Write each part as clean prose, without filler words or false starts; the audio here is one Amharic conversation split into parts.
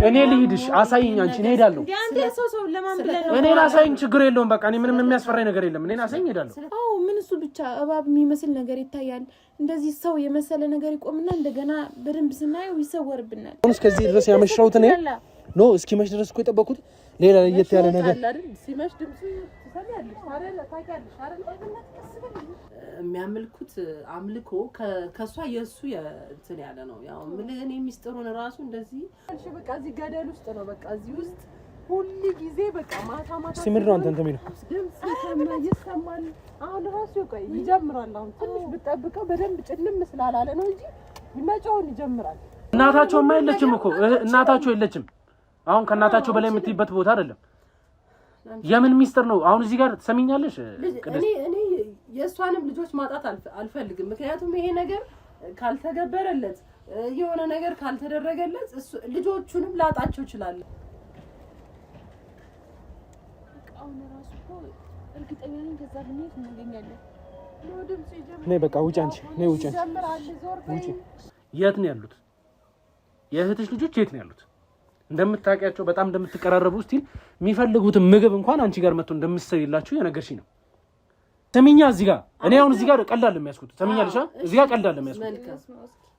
እኔ ልሂድሽ አሳይኝ አንቺ እኔ ሄዳለሁ አንዴ ሰው ለማን ብለህ ነው እኔ አሳይኝ ችግር የለውም በቃ እኔ ምንም የሚያስፈራኝ ነገር የለም እኔ አሳይኝ ሄዳለሁ አዎ ምን እሱ ብቻ እባብ የሚመስል ነገር ይታያል እንደዚህ ሰው የመሰለ ነገር ይቆምና እንደገና በደንብ ስናየው ይሰወርብናል አሁን እስከዚህ ድረስ ያመሻውት እኔ ኖ እስኪመሽ ድረስ እኮ የጠበኩት ሌላ ለየት ያለ ነገር ሲመሽ ድምጽ ትሰማያለሽ አይደል ታውቂያለሽ አይደል የሚያመልኩት አምልኮ ከሷ የሱ እንትን ያለ ነው ያው ምን እኔ ሚስጥሩን ራሱ እንደዚህ እሺ በቃ እዚህ ገደል ውስጥ ነው በቃ እዚህ ውስጥ ሁሉ ጊዜ በቃ ማታ ሲምር አንተ የሚለው ድምጽ ይሰማል አሁን ራሱ ቆይ ይጀምራል አሁን ትንሽ ብትጠብቀው በደንብ ጭልም ስላላለ ነው እንጂ ይመጫውን ይጀምራል እናታቸውማ የለችም እኮ እናታቸው የለችም አሁን ከእናታቸው በላይ የምትይበት ቦታ አይደለም የምን ሚስጥር ነው አሁን እዚህ ጋር ትሰሚኛለሽ እኔ የሷንም ልጆች ማጣት አልፈልግም ምክንያቱም ይሄ ነገር ካልተገበረለት የሆነ ነገር ካልተደረገለት ልጆቹንም ላጣቸው ይችላል አሁን ራሱ እኮ እርግጠኛ ነኝ ከዛ ብንሄድ እንገኛለን ነው ድምጽ ይጀምራል ነይ በቃ ውጪ አንቺ ነይ ውጪ ውጪ የት ነው ያሉት የእህትሽ ልጆች የት ነው ያሉት እንደምታውቂያቸው በጣም እንደምትቀራረቡ እስቲ የሚፈልጉት ምግብ እንኳን አንቺ ጋር መጥቶ እንደምትሰሪላችሁ የነገርሽኝ ነው ሰሚኛ እዚህ ጋር እኔ አሁን እዚህ ጋር ቀልዳል የሚያስኩት ሰሚኛልሽ እዚህ ጋር ቀልዳል የሚያስኩት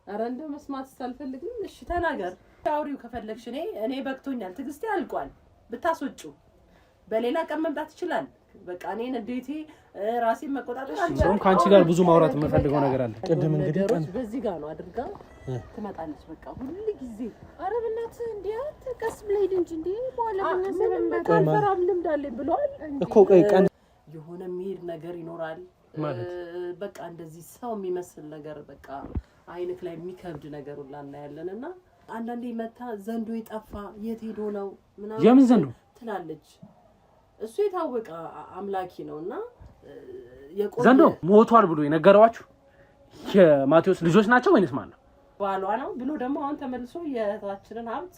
አረ እንደው መስማት ሳልፈልግም እሺ ተናገር አውሪው ከፈለግሽ እኔ በቅቶኛል ትግስቴ አልቋል ብታስወጩ በሌላ ቀን መምጣት ይችላል በቃ እኔን እንዴት ራሴን መቆጣጠር አልቻልኩም ካንቺ ጋር ብዙ ማውራት የምፈልገው ነገር አለ ቅድም እንግዲህ ቀን በዚህ ጋር ነው አድርጋ ትመጣለች በቃ ሁሉ ጊዜ አረ በእናት እንዴ ተቀስ ብለህ እንጂ እንዴ በኋላ በእናት ፈራም ልምድ አለኝ ብሏል እኮ ቀን የሆነ የሚሄድ ነገር ይኖራል ማለት በቃ እንደዚህ ሰው የሚመስል ነገር በቃ አይንክ ላይ የሚከብድ ነገር ሁላ እናያለንና አንዳንዴ መታ ዘንዶ ይጣፋ የት ሄዶ ነው ምናምን የምን ዘንዶ ትላለች እሱ የታወቀ አምላኪ ነውና ዘንዶ ሞቷል ብሎ የነገረዋችሁ የማቴዎስ ልጆች ናቸው ወይንስ ማን ነው ባሏ ነው ብሎ ደግሞ አሁን ተመልሶ የታችንን ሀብት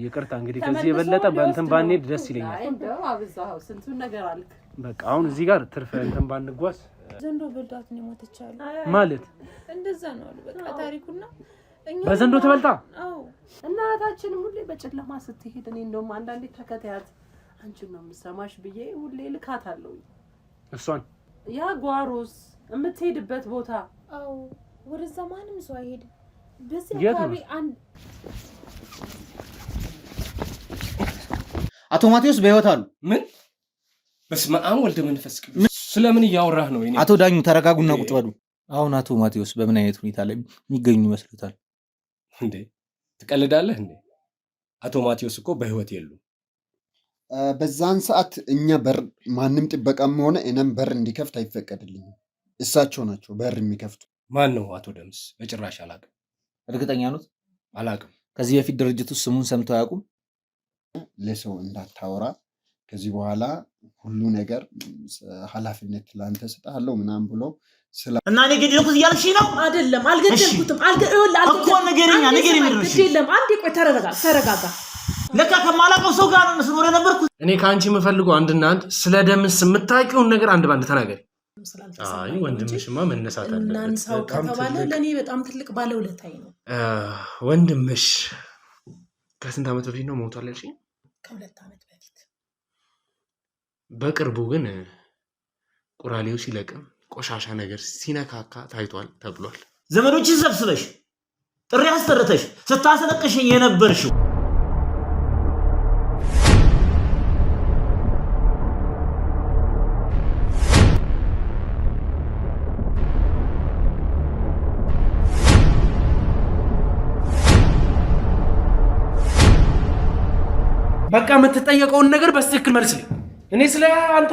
ይቅርታ እንግዲህ ከዚህ የበለጠ በእንትን ባንሄድ ደስ ይለኛል እንደው አብዛው ስንቱን ነገር አልክ በቃ አሁን እዚህ ጋር ትርፍ እንትን ባንጓዝ ዘንዶ በልቷት ነው ሞተቻለ ማለት እንደዛ ነው በቃ ታሪኩና በዘንዶ ተበልታ አዎ እናታችንም ሁሌ በጨለማ ስትሄድ እኔ እንደውም አንዳንዴ ተከታያት አንቺን ነው የምሰማሽ ብዬ ሁሌ ልካታለሁ እሷን ያ ጓሮስ የምትሄድበት ቦታ አዎ ወደዛ ማንም ሰው አይሄድም በዚህ አካባቢ አንድ አቶ ማቴዎስ በህይወት አሉ ምን በስመ አብ ወልደ መንፈስ ቅዱስ ስለምን ያወራህ ነው አቶ ዳኙ ተረጋጉና ቁጭ በሉ አሁን አቶ ማቴዎስ በምን አይነት ሁኔታ ላይ የሚገኙ ይመስሉታል እንዴ ትቀልዳለህ እንዴ አቶ ማቴዎስ እኮ በህይወት የሉም በዛን ሰዓት እኛ በር ማንም ጥበቃም ሆነ እነም በር እንዲከፍት አይፈቀድልኝም እሳቸው ናቸው በር የሚከፍቱ ማን ነው አቶ ደምስ በጭራሽ አላውቅም እርግጠኛ ነዎት አላውቅም ከዚህ በፊት ድርጅቱ ስሙን ሰምተው አያውቁም ለሰው እንዳታወራ ከዚህ በኋላ ሁሉ ነገር ኃላፊነት ላንተ ሰጣለሁ ምናምን ብሎ እና እኔ ገደልኩት እያልሽ ነው አይደለም አልገደልኩትም እኮ ነገርኛ ምድርሽ አይደለም አንዴ ቆይ ተረጋጋ ለካ ከማላውቀው ሰው ጋር ነው ስኖር የነበርኩት እኔ ካንቺ የምፈልገው አንድና አንድ ስለ ደምስ የምታውቂውን ነገር አንድ ባንድ ተናገሪ አይ ወንድምሽማ መነሳት አለበት እናንሳው ከተባለ ለኔ በጣም ትልቅ ባለውለታይ ነው ወንድምሽ ከስንት ዓመት በፊት ነው ሞቷል ያልሽኝ ከ2 ዓመት በፊት በቅርቡ ግን ቁራሌው ሲለቅም ቆሻሻ ነገር ሲነካካ ታይቷል ተብሏል ዘመዶችን ሰብስበሽ ጥሪ አስተርተሽ ስታሰለቅሽኝ የነበርሽው በቃ የምትጠየቀውን ነገር በትክክል መልስልኝ እኔ ስለ አንተ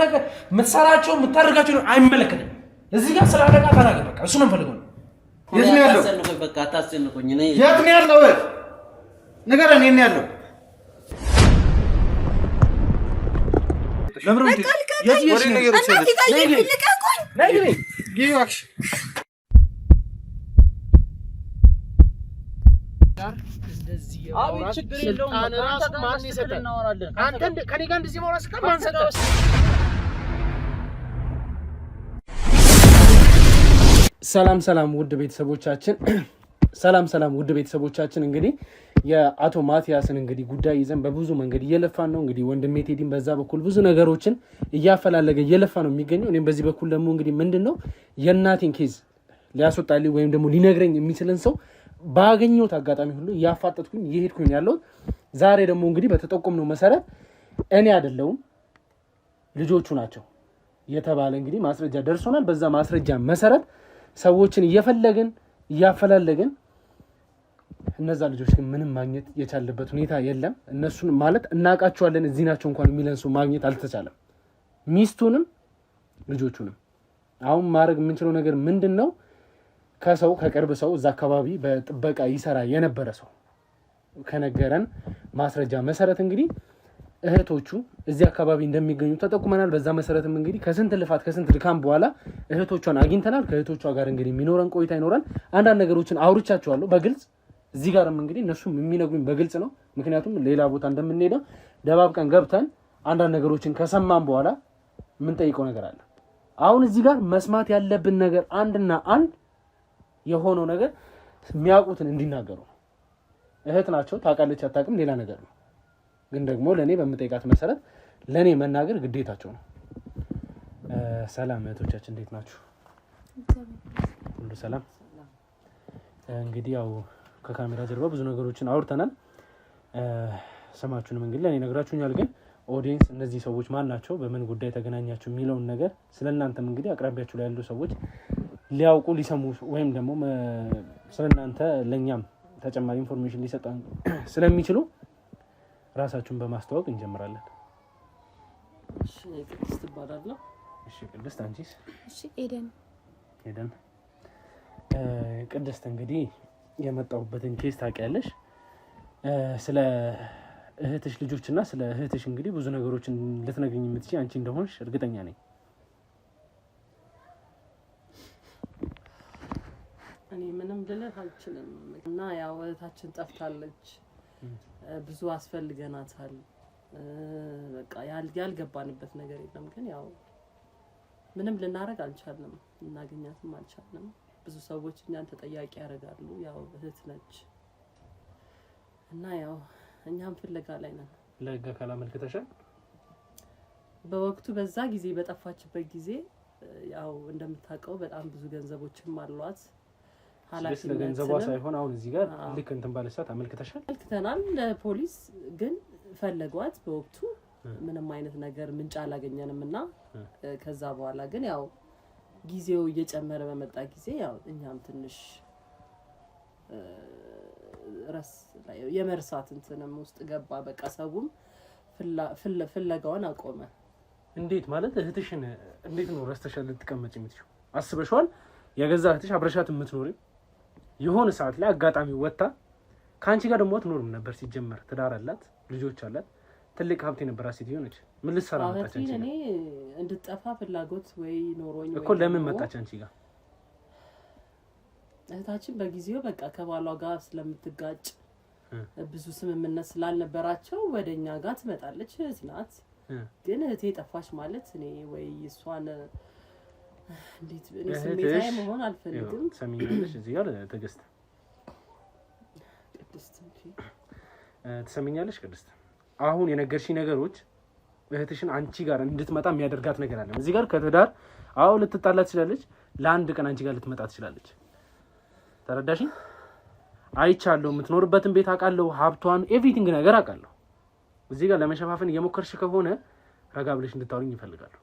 የምትሰራቸው የምታደርጋቸው አይመለከተኝም እዚህ ጋር ስለ አለቃ ተናገር በቃ እሱ ነው የምፈልገው የት ነው ያለው በቃ አታስጨንቁኝ እኔ የት ነው ያለው ንገረኝ የት ነው ያለው ለምሩ የት ነገሮች ነይ ጊዮክስ እንደዚህ ያወራ ችግር የለውም ራሱ ማን ይሰጣል አንተ ከኔ ጋር እንደዚህ ማውራት ስለ ማን ሰጣው ሰላም ውድ ቤተሰቦቻችን ሰላም ውድ ቤተሰቦቻችን እንግዲህ የአቶ ማቲያስን እንግዲህ ጉዳይ ይዘን በብዙ መንገድ እየለፋን ነው። እንግዲህ ወንድሜ ቴዲን በዛ በኩል ብዙ ነገሮችን እያፈላለገ እየለፋ ነው የሚገኘው። እኔም በዚህ በኩል ደግሞ እንግዲህ ምንድነው የእናቴን ኬዝ ሊያስወጣልኝ ወይም ደግሞ ሊነግረኝ የሚችልን ሰው ባገኘሁት አጋጣሚ ሁሉ እያፋጠጥኩኝ እየሄድኩኝ ያለው። ዛሬ ደግሞ እንግዲህ በተጠቆምነው መሰረት እኔ አይደለሁም ልጆቹ ናቸው የተባለ እንግዲህ ማስረጃ ደርሶናል። በዛ ማስረጃ መሰረት ሰዎችን እያፈላለግን እነዛ ልጆች ግን ምንም ማግኘት የቻለበት ሁኔታ የለም። እነሱን ማለት እናውቃቸዋለን እዚህ ናቸው እንኳን የሚለን ሰው ማግኘት አልተቻለም። ሚስቱንም ልጆቹንም አሁን ማድረግ የምንችለው ነገር ምንድን ነው? ከቅርብ ሰው እዛ አካባቢ በጥበቃ ይሰራ የነበረ ሰው ከነገረን ማስረጃ መሰረት እንግዲህ እህቶቹ እዚህ አካባቢ እንደሚገኙ ተጠቁመናል። በዛ መሰረትም እንግዲህ ከስንት ልፋት ከስንት ድካም በኋላ እህቶቿን አግኝተናል። ከእህቶቿ ጋር እንግዲህ የሚኖረን ቆይታ ይኖራል። አንዳንድ ነገሮችን አውርቻቸዋለሁ በግልጽ እዚህ ጋርም እንግዲህ እነሱም የሚነግሩኝ በግልጽ ነው። ምክንያቱም ሌላ ቦታ እንደምንሄደው ደባብቀን ገብተን አንዳንድ ነገሮችን ከሰማን በኋላ የምንጠይቀው ነገር አለ። አሁን እዚህ ጋር መስማት ያለብን ነገር አንድና አንድ የሆነው ነገር የሚያውቁትን እንዲናገሩ ነው። እህት ናቸው፣ ታውቃለች አታውቅም ሌላ ነገር ነው። ግን ደግሞ ለእኔ በምጠይቃት መሰረት ለእኔ መናገር ግዴታቸው ነው። ሰላም እህቶቻችን እንዴት ናችሁ? ሁሉ ሰላም? እንግዲህ ያው ከካሜራ ጀርባ ብዙ ነገሮችን አውርተናል። ስማችሁንም እንግዲህ ለእኔ ነግራችሁኛል። ግን ኦዲየንስ እነዚህ ሰዎች ማን ናቸው፣ በምን ጉዳይ ተገናኛችሁ የሚለውን ነገር ስለ እናንተም እንግዲህ አቅራቢያችሁ ላይ ያሉ ሰዎች ሊያውቁ ሊሰሙ ወይም ደግሞ ስለ እናንተ ለእኛም ተጨማሪ ኢንፎርሜሽን ሊሰጠን ስለሚችሉ ራሳችሁን በማስተዋወቅ እንጀምራለን። እሺ ቅድስት እባላለሁ። እሺ ቅድስት አንቺስ? እሺ ኤደን። ቅድስት እንግዲህ የመጣሁበትን ኬስ ታውቂያለሽ። ስለ እህትሽ ልጆች እና ስለ እህትሽ እንግዲህ ብዙ ነገሮችን ልትነግሪኝ የምትችይ አንቺ እንደሆንሽ እርግጠኛ ነኝ። እኔ ምንም ልልህ አልችልም እና ያው እህታችን ጠፍታለች። ብዙ አስፈልገናታል። በቃ ያልገባንበት ነገር የለም። ግን ያው ምንም ልናረግ አልቻልንም፣ እናገኛትም አልቻልንም። ብዙ ሰዎች እኛን ተጠያቂ ያደርጋሉ። ያው እህት ነች እና ያው እኛም ፍለጋ ላይ ነን። ለህግ አካል አመልክተሻል? በወቅቱ በዛ ጊዜ በጠፋችበት ጊዜ ያው እንደምታውቀው በጣም ብዙ ገንዘቦችም አሏት። ስለ ገንዘቧ ሳይሆን አሁን እዚህ ጋር ልክ እንትን ባለሳት አመልክተሻል? አመልክተናል ለፖሊስ። ግን ፈለጓት በወቅቱ ምንም አይነት ነገር ምንጭ አላገኘንም እና ከዛ በኋላ ግን ያው ጊዜው እየጨመረ በመጣ ጊዜ ያው እኛም ትንሽ የመርሳት እንትንም ውስጥ ገባ። በቃ ሰውም ፍለጋውን አቆመ። እንዴት ማለት እህትሽን እንዴት ነው ረስተሻል ልትቀመጪ የምትችይው? አስበሽዋል? የገዛ እህትሽ አብረሻት የምትኖሪ የሆነ ሰዓት ላይ አጋጣሚ ወጣ ከአንቺ ጋር ደግሞ አትኖርም ነበር። ሲጀመር ትዳር አላት፣ ልጆች አላት፣ ትልቅ ሀብት የነበራት ሴት ሆነች። ምን ልትሰራ መጣች አንቺ? እኔ እንድትጠፋ ፍላጎት ወይ ኖሮኝ እኮ ለምን መጣች አንቺ ጋር? እህታችን በጊዜው በቃ ከባሏ ጋር ስለምትጋጭ ብዙ ስምምነት ስላልነበራቸው ወደኛ ጋር ትመጣለች። እህት ናት። ግን እህቴ ጠፋች ማለት እኔ ወይ እሷን እንዴት እኔ ስሜታዊ መሆን አልፈልግም። ትሰሚኛለሽ? እዚህ ጋር ትዕግስት ትሰሚኛለሽ? ቅድስት አሁን የነገርሽኝ ነገሮች እህትሽን አንቺ ጋር እንድትመጣ የሚያደርጋት ነገር አለ። እዚህ ጋር ከትዳር ልትጣላ ትችላለች። ለአንድ ቀን አንቺ ጋር ልትመጣ ትችላለች። ተረዳሽኝ? አይቻለሁ። የምትኖርበትን ቤት አውቃለሁ፣ ሀብቷን፣ ኤቭሪቲንግ ነገር አውቃለሁ። እዚህ ጋር ለመሸፋፈን እየሞከርሽ ከሆነ ረጋ ብለሽ እንድታወሪኝ ይፈልጋሉ።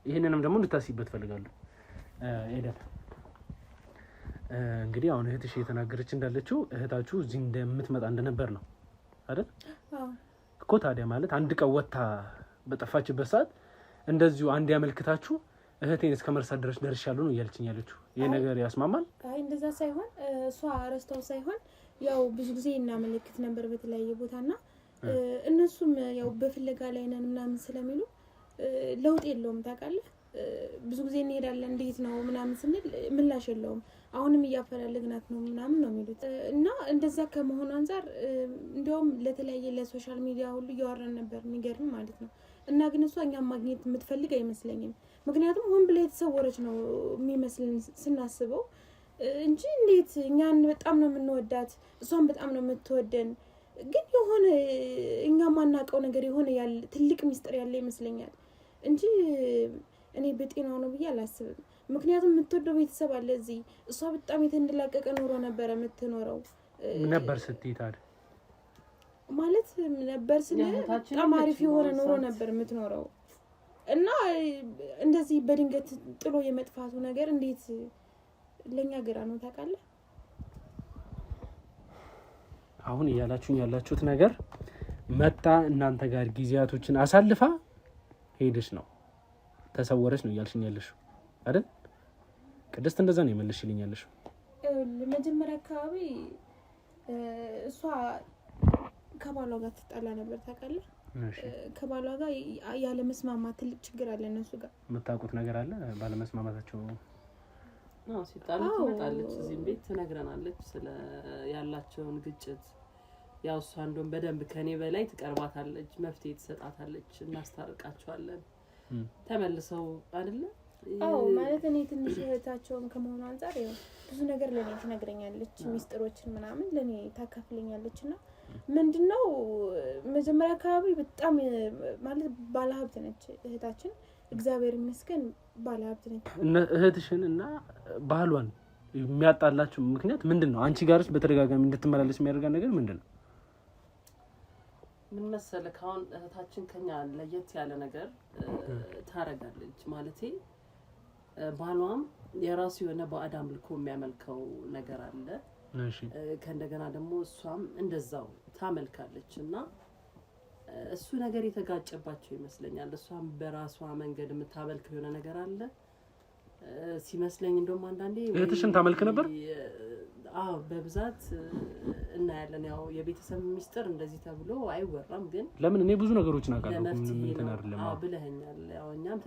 ይሄንንም ደግሞ እንድታስይበት ፈልጋለሁ። ኤደን እንግዲህ አሁን እህትሽ እየተናገረች እንዳለችው እህታችሁ እዚህ እንደምትመጣ እንደነበር ነው አይደል? እኮ ታዲያ ማለት አንድ ቀን ወጥታ በጠፋችበት ሰዓት እንደዚሁ አንድ ያመልክታችሁ እህቴን እስከ መርሳት ድረስ ደርሻለሁ ነው እያለችኝ ያለችው። ይሄ ነገር ያስማማል? አይ እንደዛ ሳይሆን እሷ ረስታው ሳይሆን ያው ብዙ ጊዜ እናመለክት ነበር በተለያየ ቦታና እነሱም ያው በፍለጋ ላይ ነን ምናምን ስለሚሉ ለውጥ የለውም። ታውቃለህ ብዙ ጊዜ እንሄዳለን እንዴት ነው ምናምን ስንል ምላሽ የለውም። አሁንም እያፈላለግናት ነው ምናምን ነው የሚሉት እና እንደዛ ከመሆኑ አንፃር እንደውም ለተለያየ ለሶሻል ሚዲያ ሁሉ እያወራን ነበር የሚገርም ማለት ነው። እና ግን እሷ እኛም ማግኘት የምትፈልግ አይመስለኝም። ምክንያቱም ሆን ብላ የተሰወረች ነው የሚመስልን ስናስበው እንጂ እንዴት እኛን በጣም ነው የምንወዳት እሷን በጣም ነው የምትወደን ግን የሆነ እኛ ማናቀው ነገር የሆነ ያለ ትልቅ ሚስጥር ያለ ይመስለኛል እንጂ እኔ በጤናው ነው ብዬ አላስብም ምክንያቱም የምትወደው ቤተሰብ አለ እዚህ እሷ በጣም የተንደላቀቀ ኑሮ ነበር የምትኖረው ነበር ስትይታል ማለት ነበር በጣም አሪፍ የሆነ ኑሮ ነበር የምትኖረው እና እንደዚህ በድንገት ጥሎ የመጥፋቱ ነገር እንዴት ለኛ ግራ ነው ታውቃለህ አሁን እያላችሁኝ ያላችሁት ነገር መጣ እናንተ ጋር ጊዜያቶችን አሳልፋ ሄደሽ ነው ተሰወረሽ ነው እያልሽኝ ያለሽ አይደል ቅድስት እንደዛ ነው የመለሽልኝ ያለሽ ለመጀመሪያ አካባቢ እሷ ከባሏ ጋር ተጣላ ነበር ታውቃለህ ከባሏ ጋር ያለ መስማማት ትልቅ ችግር አለ እነሱ ጋር የምታውቁት ነገር አለ ባለ መስማማታቸው ነው ሲጣሉ ትመጣለች እዚህም ቤት ትነግረናለች ስለ ያላቸውን ግጭት ያው እሷ እንደውም በደንብ ከኔ በላይ ትቀርባታለች መፍትሄ ትሰጣታለች እናስታርቃቸዋለን ተመልሰው አይደለ አዎ ማለት እኔ ትንሽ እህታቸውን ከመሆኑ አንፃር ያው ብዙ ነገር ለኔ ትነግረኛለች ሚስጥሮችን ምናምን ለኔ ታካፍለኛለችና ምንድነው መጀመሪያ አካባቢ በጣም ማለት ባለሀብት ነች እህታችን እግዚአብሔር ይመስገን ባለሀብት ነች እህትሽን እና ባህሏን የሚያጣላችሁ ምክንያት ምንድነው አንቺ ጋርስ በተደጋጋሚ እንድትመላለስ የሚያደርጋ ነገር ምንድነው ምን መሰለህ አሁን እህታችን ከኛ ለየት ያለ ነገር ታረጋለች ማለቴ ባሏም የራሱ የሆነ በአዳም ልኮ የሚያመልከው ነገር አለ እሺ ከእንደገና ደግሞ እሷም እንደዛው ታመልካለችና እሱ ነገር የተጋጨባቸው ይመስለኛል እሷም በራሷ መንገድ የምታመልከው የሆነ ነገር አለ ሲመስለኝ እንደውም አንዳንዴ እህትሽን ታመልክ ነበር አዎ በብዛት እናያለን ያው የቤተሰብ ሚስጥር እንደዚህ ተብሎ አይወራም ግን ለምን እኔ ብዙ ነገሮችን አውቃለሁ ምንም እንትን አይደለም አዎ ብለኸኛል ያው እኛም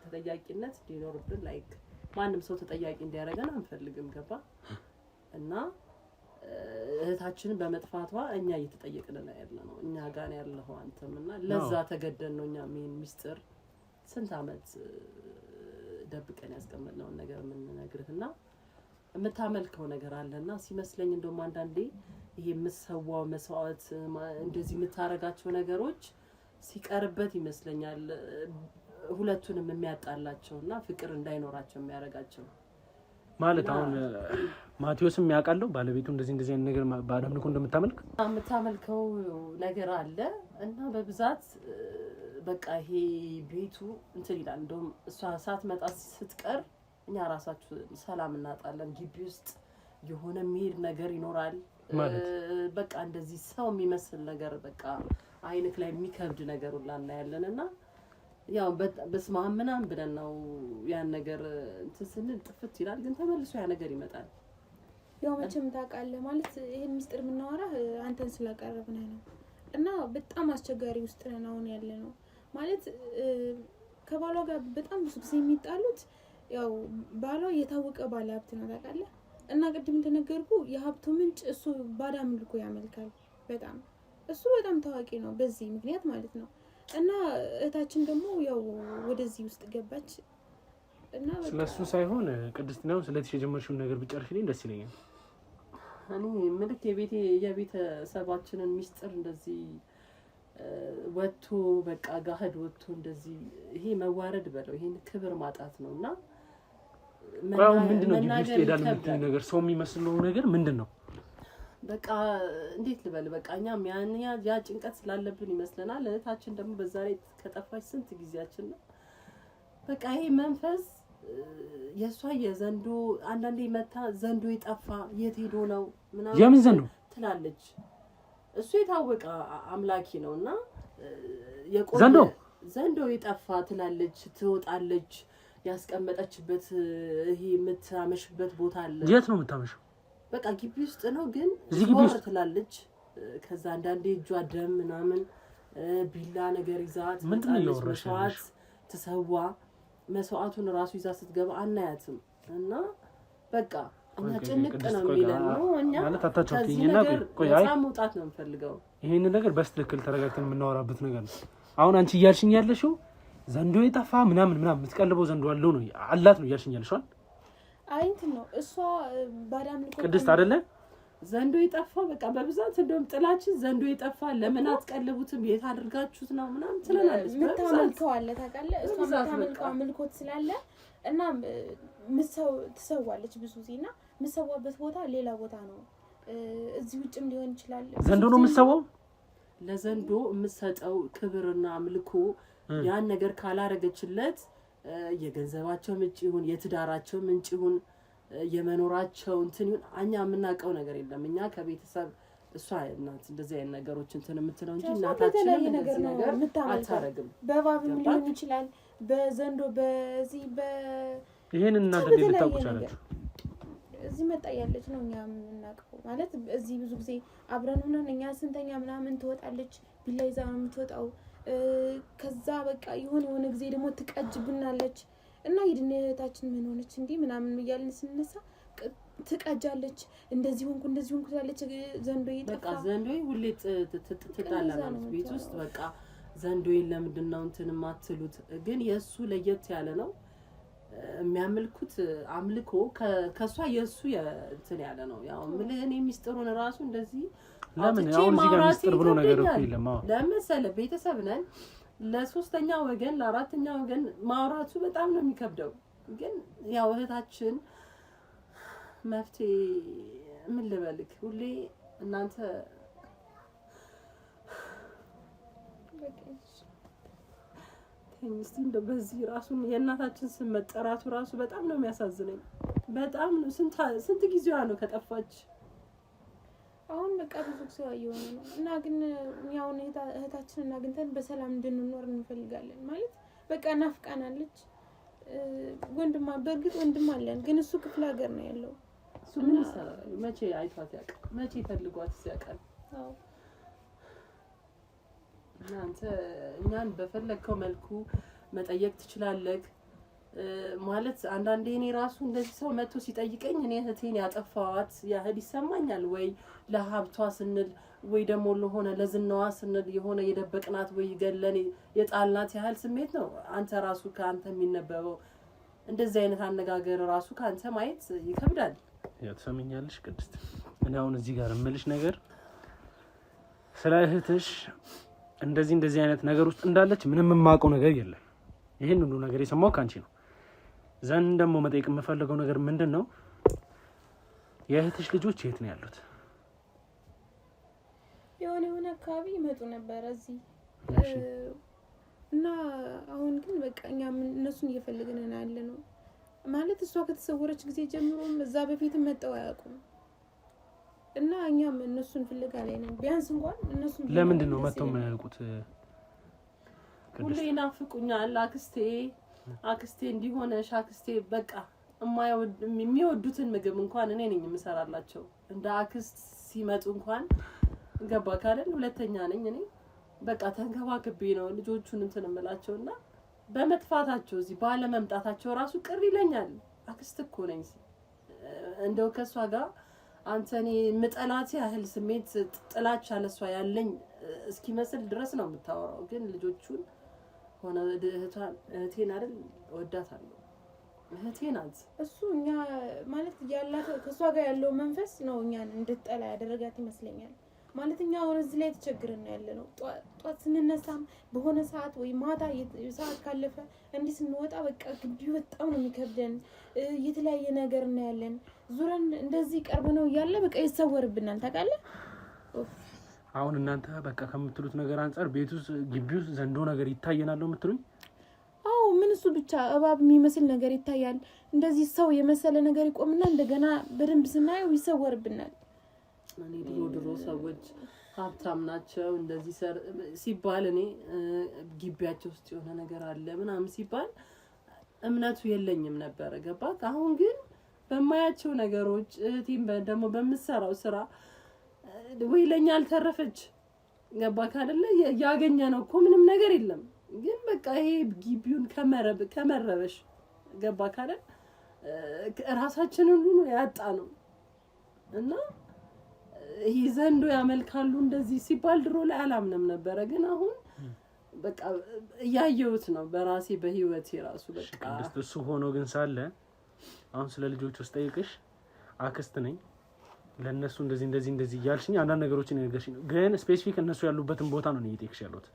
ተጠያቂነት ሊኖርብን ላይክ ማንም ሰው ተጠያቂ እንዲያደርገን አንፈልግም ገባ እና እህታችንን በመጥፋቷ እኛ እየተጠየቅን ነው ያለነው እኛ ጋር ያለው አንተምና ለዛ ተገደን ነው እኛ ምን ሚስጥር ስንት አመት ደብቀን ያስቀመጥነው ነገር ምን ነግርህና የምታመልከው ነገር አለና ሲመስለኝ እንደውም አንዳንዴ ይሄ የምትሰዋው መስዋዕት እንደዚህ የምታረጋቸው ነገሮች ሲቀርበት ይመስለኛል ሁለቱንም የሚያጣላቸውና ፍቅር እንዳይኖራቸው የሚያረጋቸው ማለት አሁን ማቴዎስም ያውቃለው ባለቤቱ እንደዚህ አይነት ነገር ባለምንኩ እንደምታመልከው ነገር አለ እና በብዛት በቃ ይሄ ቤቱ እንትን ይላል እንደውም እሷ ሳትመጣ ስትቀር እኛ ራሳችን ሰላም እናጣለን ግቢ ውስጥ የሆነ የሚሄድ ነገር ይኖራል በቃ እንደዚህ ሰው የሚመስል ነገር በቃ አይንክ ላይ የሚከብድ ነገር ሁላ እናያለንና ያው በስማምናም ብለን ነው ያን ነገር እንትን ጥፍት ይላል ግን ተመልሶ ያ ነገር ይመጣል ያው መቼም ታውቃለህ ማለት ይሄን ሚስጥር ምናወራ አንተን ስላቀረብን ነው እና በጣም አስቸጋሪ ውስጥ ነን አሁን ያለነው ማለት ከባሏ ጋር በጣም ብዙ ጊዜ የሚጣሉት ያው ባሏ የታወቀ ባለሀብት ነው ታውቃለህ እና ቅድም እንደነገርኩ የሀብቱ ምንጭ እሱ ባዳም ልኮ ያመልካል በጣም እሱ በጣም ታዋቂ ነው በዚህ ምክንያት ማለት ነው እና እህታችን ደግሞ ያው ወደዚህ ውስጥ ገባች እና ስለሱ ሳይሆን ቅድስት ነው ስለዚህ የጀመርሽው ነገር ብጨርሽልኝ ደስ ይለኛል እኔ ምልክ የቤተሰባችንን ሚስጥር እንደዚህ ወጥቶ በቃ ጋህድ ወጥቶ እንደዚህ ይሄ መዋረድ በለው ይሄን ክብር ማጣት ነውና ምንድነው ዲስት ሄዳለበት ነገር ሰው የሚመስለው ነገር ምንድነው በቃ እንዴት ልበል በቃኛ ያ ጭንቀት ስላለብን ይመስለናል እህታችን ደግሞ በዛ ላይ ከጠፋች ስንት ጊዜያችን ነው በቃ ይሄ መንፈስ የሷ የዘንዶ አንዳንዴ መታ ዘንዶ ይጣፋ የት ሄዶ ነው ምናምን የምን ዘንዶ ትላለች እሱ የታወቀ አምላኪ ነውና ዘንዶ ይጣፋ ትላለች ትወጣለች ያስቀመጠችበት ይሄ የምታመሽበት ቦታ አለ የት ነው የምታመሽው በቃ ግቢ ውስጥ ነው ግን ዞር ትላለች ከዛ አንዳንዴ እጇ ደም ምናምን ቢላ ነገር ይዛት ምንድነው መስዋዕት ተሰዋ መስዋዕቱን ራሱ ይዛ ስትገባ አናያትም እና በቃ እኛ ጭንቅ ነው የሚለን ነው እኛ ማለት አታቻውኝና ቆይ አይ መውጣት ነው የምፈልገው ይሄን ነገር በስትክክል ተረጋግተን የምናወራበት ነገር ነው አሁን አንቺ እያልሽኝ ያለሽው ዘንዶ ይጣፋ ምናምን የምትቀልበው ዘንዶ አለው ነው አላት ነው እያልሽኝ ያለሽው አይንት ነው እሷ ባዳም ቅድስት አይደለ ዘንዶ የጠፋው በቃ በብዛት እንደውም ጥላችን ዘንዶ የጠፋ ለምን አትቀልቡትም የት አድርጋችሁት ነው ምናምን ትለናለች። ምታመልከው አለ ታውቃለህ እሷ ምታመልከው አምልኮት ስላለ እና ምሰው ትሰዋለች ብዙ ጊዜና ምሰዋበት ቦታ ሌላ ቦታ ነው እዚህ ውጭም ሊሆን ይችላል። ዘንዶ ነው ምሰዋው ለዘንዶ የምሰጠው ክብርና አምልኮ ያን ነገር ካላረገችለት የገንዘባቸው ምንጭ ይሁን የትዳራቸው ምንጭ ይሁን የመኖራቸው እንትን ይሁን እኛ የምናውቀው ነገር የለም። እኛ ከቤተሰብ እሷ እናት እንደዚህ አይነት ነገሮች እንትን የምትለው እንጂ እናታችን እንደዚህ ነገር አታረግም። በባብም ሊሆን ይችላል በዘንዶ በዚህ ይሄን እናንተ እንዴት ታውቁቻላችሁ? እዚህ መጣ ያለች ነው እኛ የምናውቀው ማለት እዚህ ብዙ ጊዜ አብረን ሆነን እኛ ስንተኛ ምናምን ትወጣለች ቢላ ይዛ ነው የምትወጣው። ከዛ በቃ የሆነ ጊዜ ደግሞ ትቀጅብናለች እና ይድነታችን ምን ሆነች እንዴ ምናምን እያልን ስንነሳ ትቀጃለች እንደዚህ ሆንኩ ትላለች። ዘንዶ ይጠፋ በቃ ዘንዶ ሁሌ ትጣላናለች ቤት ውስጥ በቃ ዘንዶ ለምንድን ነው እንትን ማትሉት? ግን የሱ ለየት ያለ ነው የሚያመልኩት አምልኮ ከሷ የሱ እንትን ያለ ነው። ያው ምልህ እኔ ሚስጥሩን ራሱ እንደዚህ ለምን ያው እዚህ ጋር ሚስጥር ብሎ ነገር እኮ የለም። ለምሳሌ ቤተሰብ ነን ለሶስተኛ ወገን ለአራተኛ ወገን ማውራቱ በጣም ነው የሚከብደው። ግን ያው እህታችን መፍትሄ ምን ልበልክ ሁሌ እናንተ ሚስት እንደ በዚህ ራሱ የእናታችን ስም መጠራቱ ራሱ በጣም ነው የሚያሳዝነኝ። በጣም ነው ስንት ጊዜዋ ነው ከጠፋች አሁን በቃ ብዙ ሰው እየሆነ ነው እና ግን ያው እህታችንን አግኝተን በሰላም እንድንኖር እንፈልጋለን። ማለት በቃ ናፍቃናለች። ወንድማ በእርግጥ ወንድም አለን ግን እሱ ክፍለ ሀገር ነው ያለው። እሱ ምን ይሰራል? መቼ አይቷት ያውቃል? መቼ ፈልጓት ያውቃል? አዎ እናንተ እኛን በፈለከው መልኩ መጠየቅ ትችላለህ። ማለት አንዳንዴ እኔ ራሱ እንደዚህ ሰው መጥቶ ሲጠይቀኝ እኔ እህቴን ያጠፋዋት ያህል ይሰማኛል። ወይ ለሀብቷ ስንል ወይ ደግሞ ለሆነ ለዝናዋ ስንል የሆነ የደበቅናት ወይ ገለን የጣልናት ያህል ስሜት ነው አንተ ራሱ ካንተ የሚነበበው። እንደዚህ አይነት አነጋገር ራሱ ካንተ ማየት ይከብዳል። ያው ትሰሚኛለሽ ቅድስት፣ እኔ አሁን እዚህ ጋር እምልሽ ነገር ስለ እህትሽ እንደዚህ አይነት ነገር ውስጥ እንዳለች ምንም የማውቀው ነገር የለም። ይሄን ሁሉ ነገር የሰማው ካንቺ ነው። ዘን ደግሞ መጠየቅ የምፈልገው ነገር ምንድነው የእህትሽ ልጆች የት ነው ያሉት? የሆነ አካባቢ ይመጡ ነበር እዚህ እና አሁን ግን በቃ እኛ እነሱን እየፈለግን ነው ያለነው። ማለት እሷ ከተሰወረች ጊዜ ጀምሮም እዛ በፊትም መጣው አያውቁም እና እኛም እነሱን ፍለጋ ላይ ነን። ቢያንስ እንኳን እነሱን ለምንድን ነው መጥተው የማያውቁት? ሁሌ ናፍቁኛል አክስቴ እንዲሆነሽ አክስቴ በቃ የሚወዱትን ምግብ እንኳን እኔ ነኝ የምሰራላቸው። እንደ አክስት ሲመጡ እንኳን ገባ ካለን ሁለተኛ ነኝ እኔ በቃ ተንከባክቤ ነው ልጆቹን እንትን እምላቸውና በመጥፋታቸው እዚህ ባለመምጣታቸው ራሱ ቅር ይለኛል። አክስት እኮ ነኝ እንደው ከሷ ጋር አንተኔ ምጠላት ያህል ስሜት ጥላቻ ለሷ ያለኝ እስኪመስል ድረስ ነው የምታወራው። ግን ልጆቹን ሆነ እህቴን አይደል ወዳታለሁ። እህቴ ናት። እሱ እኛ ማለት ያላት ከሷ ጋር ያለው መንፈስ ነው እኛን እንድትጠላ ያደረጋት ይመስለኛል። ማለት እኛ አሁን እዚህ ላይ ተቸግረን ያለነው ጧት ስንነሳም በሆነ ሰዓት ወይ ማታ ሰዓት ካለፈ እንዲህ ስንወጣ በቃ ግቢው በጣም ነው የሚከብደን። የተለያየ ነገር እናያለን። ዙረን እንደዚህ ቀርብ ነው እያለ በቃ ይሰወርብናል። ታውቃለህ? አሁን እናንተ በቃ ከምትሉት ነገር አንፃር ቤት ውስጥ ግቢ ውስጥ ዘንዶ ነገር ይታየናል ነው የምትሉኝ? አዎ ምን እሱ ብቻ እባብ የሚመስል ነገር ይታያል። እንደዚህ ሰው የመሰለ ነገር ይቆምና እንደገና በደንብ ስናየው ይሰወርብናል። እኔ ድሮ ሰዎች ሀብታም ናቸው እንደዚህ ሲባል እኔ ግቢያቸው ውስጥ የሆነ ነገር አለ ምናምን ሲባል እምነቱ የለኝም ነበር። ገባክ? አሁን ግን በማያቸው ነገሮች እህቴም ደግሞ በምሰራው ስራ ወይ ለኛ አልተረፈች። ገባክ አይደለ? ያገኘ ነው እኮ ምንም ነገር የለም። ግን በቃ ይሄ ግቢውን ከመረበሽ ገባክ አይደል? ራሳችንን ሁሉ ያጣ ነው እና ይሄ ዘንዶ ያመልካሉ እንደዚህ ሲባል ድሮ ላይ አላምንም ነበረ። ግን አሁን በቃ እያየሁት ነው በራሴ በህይወቴ ራሱ በቃ እሱ ሆኖ ግን ሳለ አሁን ስለ ልጆች ውስጥ ጠይቅሽ አክስት ነኝ ለነሱ እንደዚህ እያልሽኝ አንዳንድ ነገሮችን ነገርሽኝ ግን ስፔሲፊክ እነሱ ያሉበትን ቦታ ነው እየጠየቅሽ ያሉት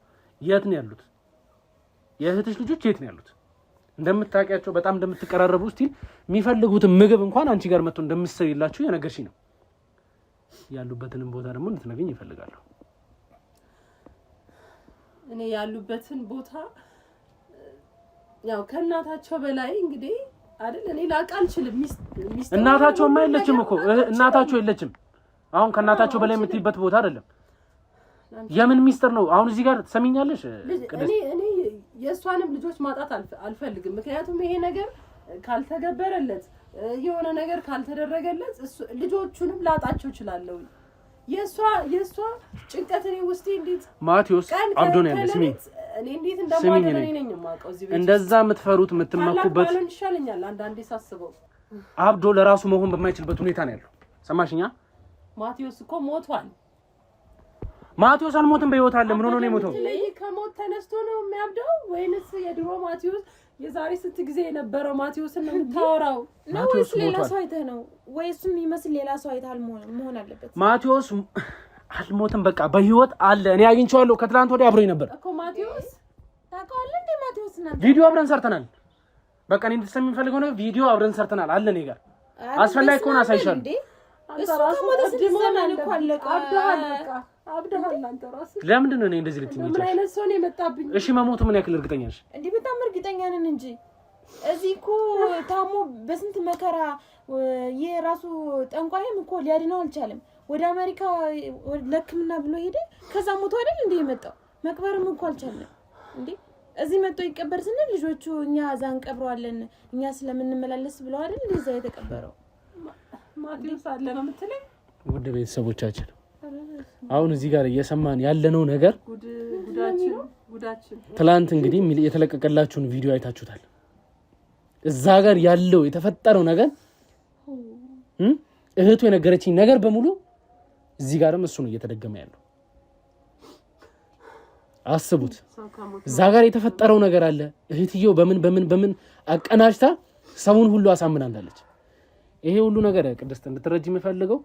የት ነው ያሉት የእህትሽ ልጆች የት ነው ያሉት እንደምታውቂያቸው በጣም እንደምትቀራረቡ ስቲል የሚፈልጉትን ምግብ እንኳን አንቺ ጋር መጥቶ እንደምትሰሪላችሁ የነገርሽኝ ነው ያሉበትንም ቦታ ደግሞ እንድትነግሪኝ ይፈልጋለሁ እኔ ያሉበትን ቦታ ያው ከእናታቸው በላይ እንግዲህ አይደል እኔ ላውቅ አልችልም ሚስት እናታቸውማ የለችም እኮ እናታቸው የለችም አሁን ከእናታቸው በላይ የምትይበት ቦታ አይደለም የምን ሚስጥር ነው አሁን እዚህ ጋር ትሰሚኛለሽ እኔ የእሷንም ልጆች ማጣት አልፈልግም ምክንያቱም ይሄ ነገር ካልተገበረለት የሆነ ነገር ካልተደረገለት ልጆቹንም ላጣቸው እችላለሁ የሷ ጭንቀት እኔ ውስጤ እንዴት ማቴዎስ አብዶን ያለ ስሚ እኔ እንዴት እንደማደር እኔ ነኝ የማውቀው እዚህ ቤት እንደዛ የምትፈሩት የምትመኩበት ባለን ይሻለኛል አንዳንዴ ሳስበው አብዶ ለራሱ መሆን በማይችልበት ሁኔታ ነው ያለው ሰማሽኛ ማቴዎስ እኮ ሞቷል ማቴዎስ አልሞትም በህይወት አለ ምን ሆኖ ነው የሞተው ከሞት ተነስቶ ነው የሚያብደው ወይንስ የድሮ ማቴዎስ የዛሬ ስንት ጊዜ የነበረው ማቴዎስን ነው የምታወራው ነው ወይስ ሌላ ሰው አይተህ ነው ወይስ የሚመስል ሌላ ሰው አይተሃል መሆን አለበት ማቴዎስ አልሞትም በቃ በህይወት አለ እኔ አግኝቼዋለሁ ከትላንት ወዲያ አብሮኝ ነበር እኮ ማቴዎስ ታውቀዋለህ እንዴ ማቴዎስ እና ቪዲዮ አብረን ሰርተናል በቃ እኔ እንድትሰሚ የምፈልገው ነው ቪዲዮ አብረን ሰርተናል አለ እኔ ጋር አስፈላጊ ከሆነ አሳይሻለሁ አንተ ራስህ ወድመናል እኮ አለቀ አብደሃል አንተ ራስህ ለምንድን ነው እኔ እንደዚህ ልትይኝ ምን አይነት ሰው ነው የመጣብኝ እሺ መሞቱ ምን ያክል እርግጠኛ ነሽ እንዴ በጣም እርግጠኛ ነን እንጂ እዚህ እኮ ታሞ በስንት መከራ የራሱ ጠንቋይም እኮ ሊያድነው አልቻለም ወደ አሜሪካ ለክምና ብሎ ሄደ ከዛ ሞቶ አይደል እንዴ የመጣው መቅበርም እኮ አልቻለም እንዴ እዚህ መጥቶ ይቀበር ስንል ልጆቹ እኛ ዛን ቀብረዋለን እኛ ስለምንመላለስ ብለው አይደል እንደዛ የተቀበረው ማቴዎስ አለ ነው የምትለኝ ውድ ቤተሰቦቻችን አሁን እዚህ ጋር እየሰማን ያለነው ነገር ጉዳችን ትላንት እንግዲህ የተለቀቀላችሁን ቪዲዮ አይታችሁታል እዛ ጋር ያለው የተፈጠረው ነገር እህቱ የነገረችኝ ነገር በሙሉ እዚህ ጋርም እሱ ነው እየተደገመ ያለው አስቡት እዛ ጋር የተፈጠረው ነገር አለ እህትየው በምን አቀናጅታ ሰውን ሁሉ አሳምና እንዳለች ይሄ ሁሉ ነገር ቅድስት እንድትረጂ የምፈልገው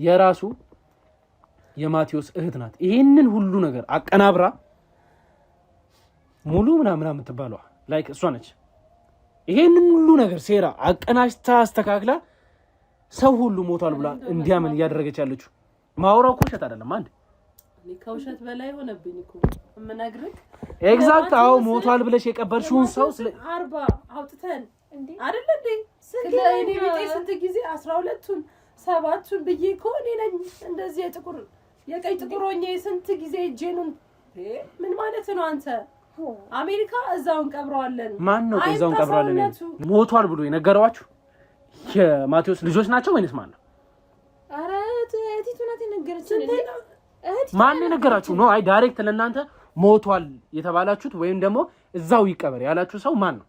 የራሱ የማቴዎስ እህት ናት ይሄንን ሁሉ ነገር አቀናብራ ሙሉ ምናምን የምትባለው ላይክ እሷ ነች ይሄንን ሁሉ ነገር ሴራ አቀናጅታ አስተካክላ ሰው ሁሉ ሞቷል ብላ እንዲያምን እያደረገች ያለችው ማውራው ኮሸት አይደለም አንድ ከውሸት በላይ ሆነብኝ እኮ እምነግርህ ኤግዛክት አው ሞቷል ብለሽ የቀበርሽውን ሰው 40 አውጥተን እንዴ አይደል እንዴ ስንት ጊዜ 12ቱን 7ቱን ብዬ እኮ እኔ ነኝ እንደዚህ የቀይ ጥቁር ሆኜ ስንት ጊዜ ጄኑን ምን ማለት ነው አንተ አሜሪካ እዛውን ቀብረዋለን ማን ነው እዛውን ቀብረዋለን ሞቷል ብሎ የነገረዋችሁ የማቴዎስ ልጆች ናቸው ወይንስ ማን ነው አረ እህቲቱ ናት የነገረችን ማን የነገራችሁ ነው አይ ዳይሬክት ለእናንተ ሞቷል የተባላችሁት ወይም ደግሞ እዛው ይቀበር ያላችሁ ሰው ማን ነው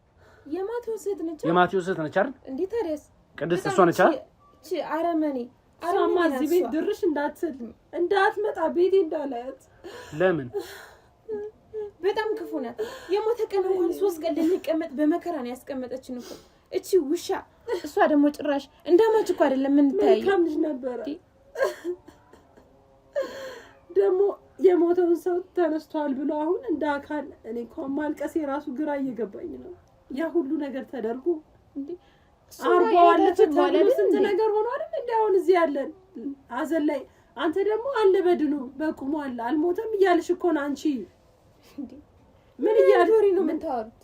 የማቴዎስ እህት ነች አይደል እንዴ ታዲያስ ቅድስት እሷ ነች አይደል አረመኔ አረማ እዚህ ቤት ድርሽ እንዳትመጣ ቤቴ እንዳላያት ለምን በጣም ክፉ ናት የሞተ ቀን እንኳን 3 ቀን ልንቀመጥ በመከራ ነው ያስቀመጠችን እኮ እቺ ውሻ እሷ ደግሞ ጭራሽ እንደማች እኮ አይደለም ምን ታይ ከምሽ ነበር ደግሞ የሞተውን ሰው ተነስቷል ብሎ አሁን እንዳካል እኔ እንኳን ማልቀስ የራሱ ግራ እየገባኝ ነው ያ ሁሉ ነገር ተደርጎ እንዴ አርባዋለች ተብሎ ስንት ነገር ሆኖ አይደል እንዴ አሁን እዚህ ያለን አዘን ላይ አንተ ደግሞ አለ በድኑ በቁሙ አለ አልሞተም እያልሽ እኮ ነው አንቺ እንዴ ምን እያልሽ ነው የምታወሩት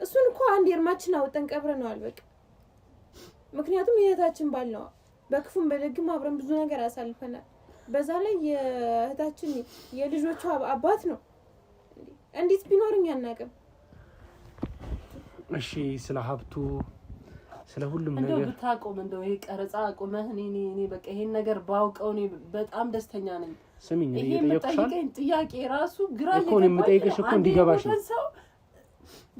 እሱን እኮ አንድ እርማችን አውጠን ቀብረናል በቃ ምክንያቱም የእህታችን ባል ነው በክፉም በደግም አብረን ብዙ ነገር አሳልፈናል በዛ ላይ የእህታችን የልጆቿ አባት ነው እንዴት ቢኖርኛ እናቀም እሺ ስለ ሀብቱ ስለ ሁሉም ነገር እንደው ብታቆም እንደው ይሄ ቀረጻ አቆመህ እኔ በቃ ይሄን ነገር ባውቀው እኔ በጣም ደስተኛ ነኝ ስሚኝ ይሄ የጠየቀኝ ጥያቄ ራሱ ግራ እኮ ነው የምጠይቅሽ እኮ እንዲገባሽ ነው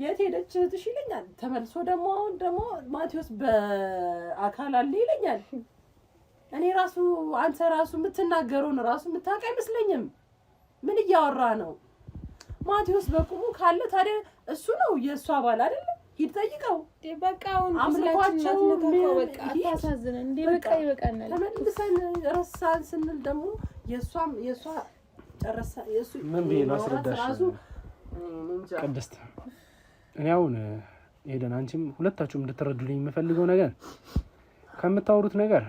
የት ሄደች እህትሽ ይለኛል ተመልሶ ደግሞ አሁን ደግሞ ማቴዎስ በአካል አለ ይለኛል እኔ ራሱ አንተ ራሱ የምትናገረውን ራሱ የምታውቅ አይመስለኝም ምን እያወራ ነው ማቴዎስ በቁሙ ካለ ታዲያ እሱ ነው የእሷ ባል አይደለ? ሂድ ጠይቀው። በቃ አሁን አምላካችን ነው። በቃ አታሳዝን እንዴ። በቃ ይበቃናል። ተመልሰን ረሳን ስንል ደግሞ የእሷ ጨረሳ የእሱ ምን ብዬ ላስረዳሽ ቅድስት። እኔ አሁን ሄደን አንቺም ሁለታችሁም እንድትረዱልኝ የምፈልገው ነገር ከምታወሩት ነገር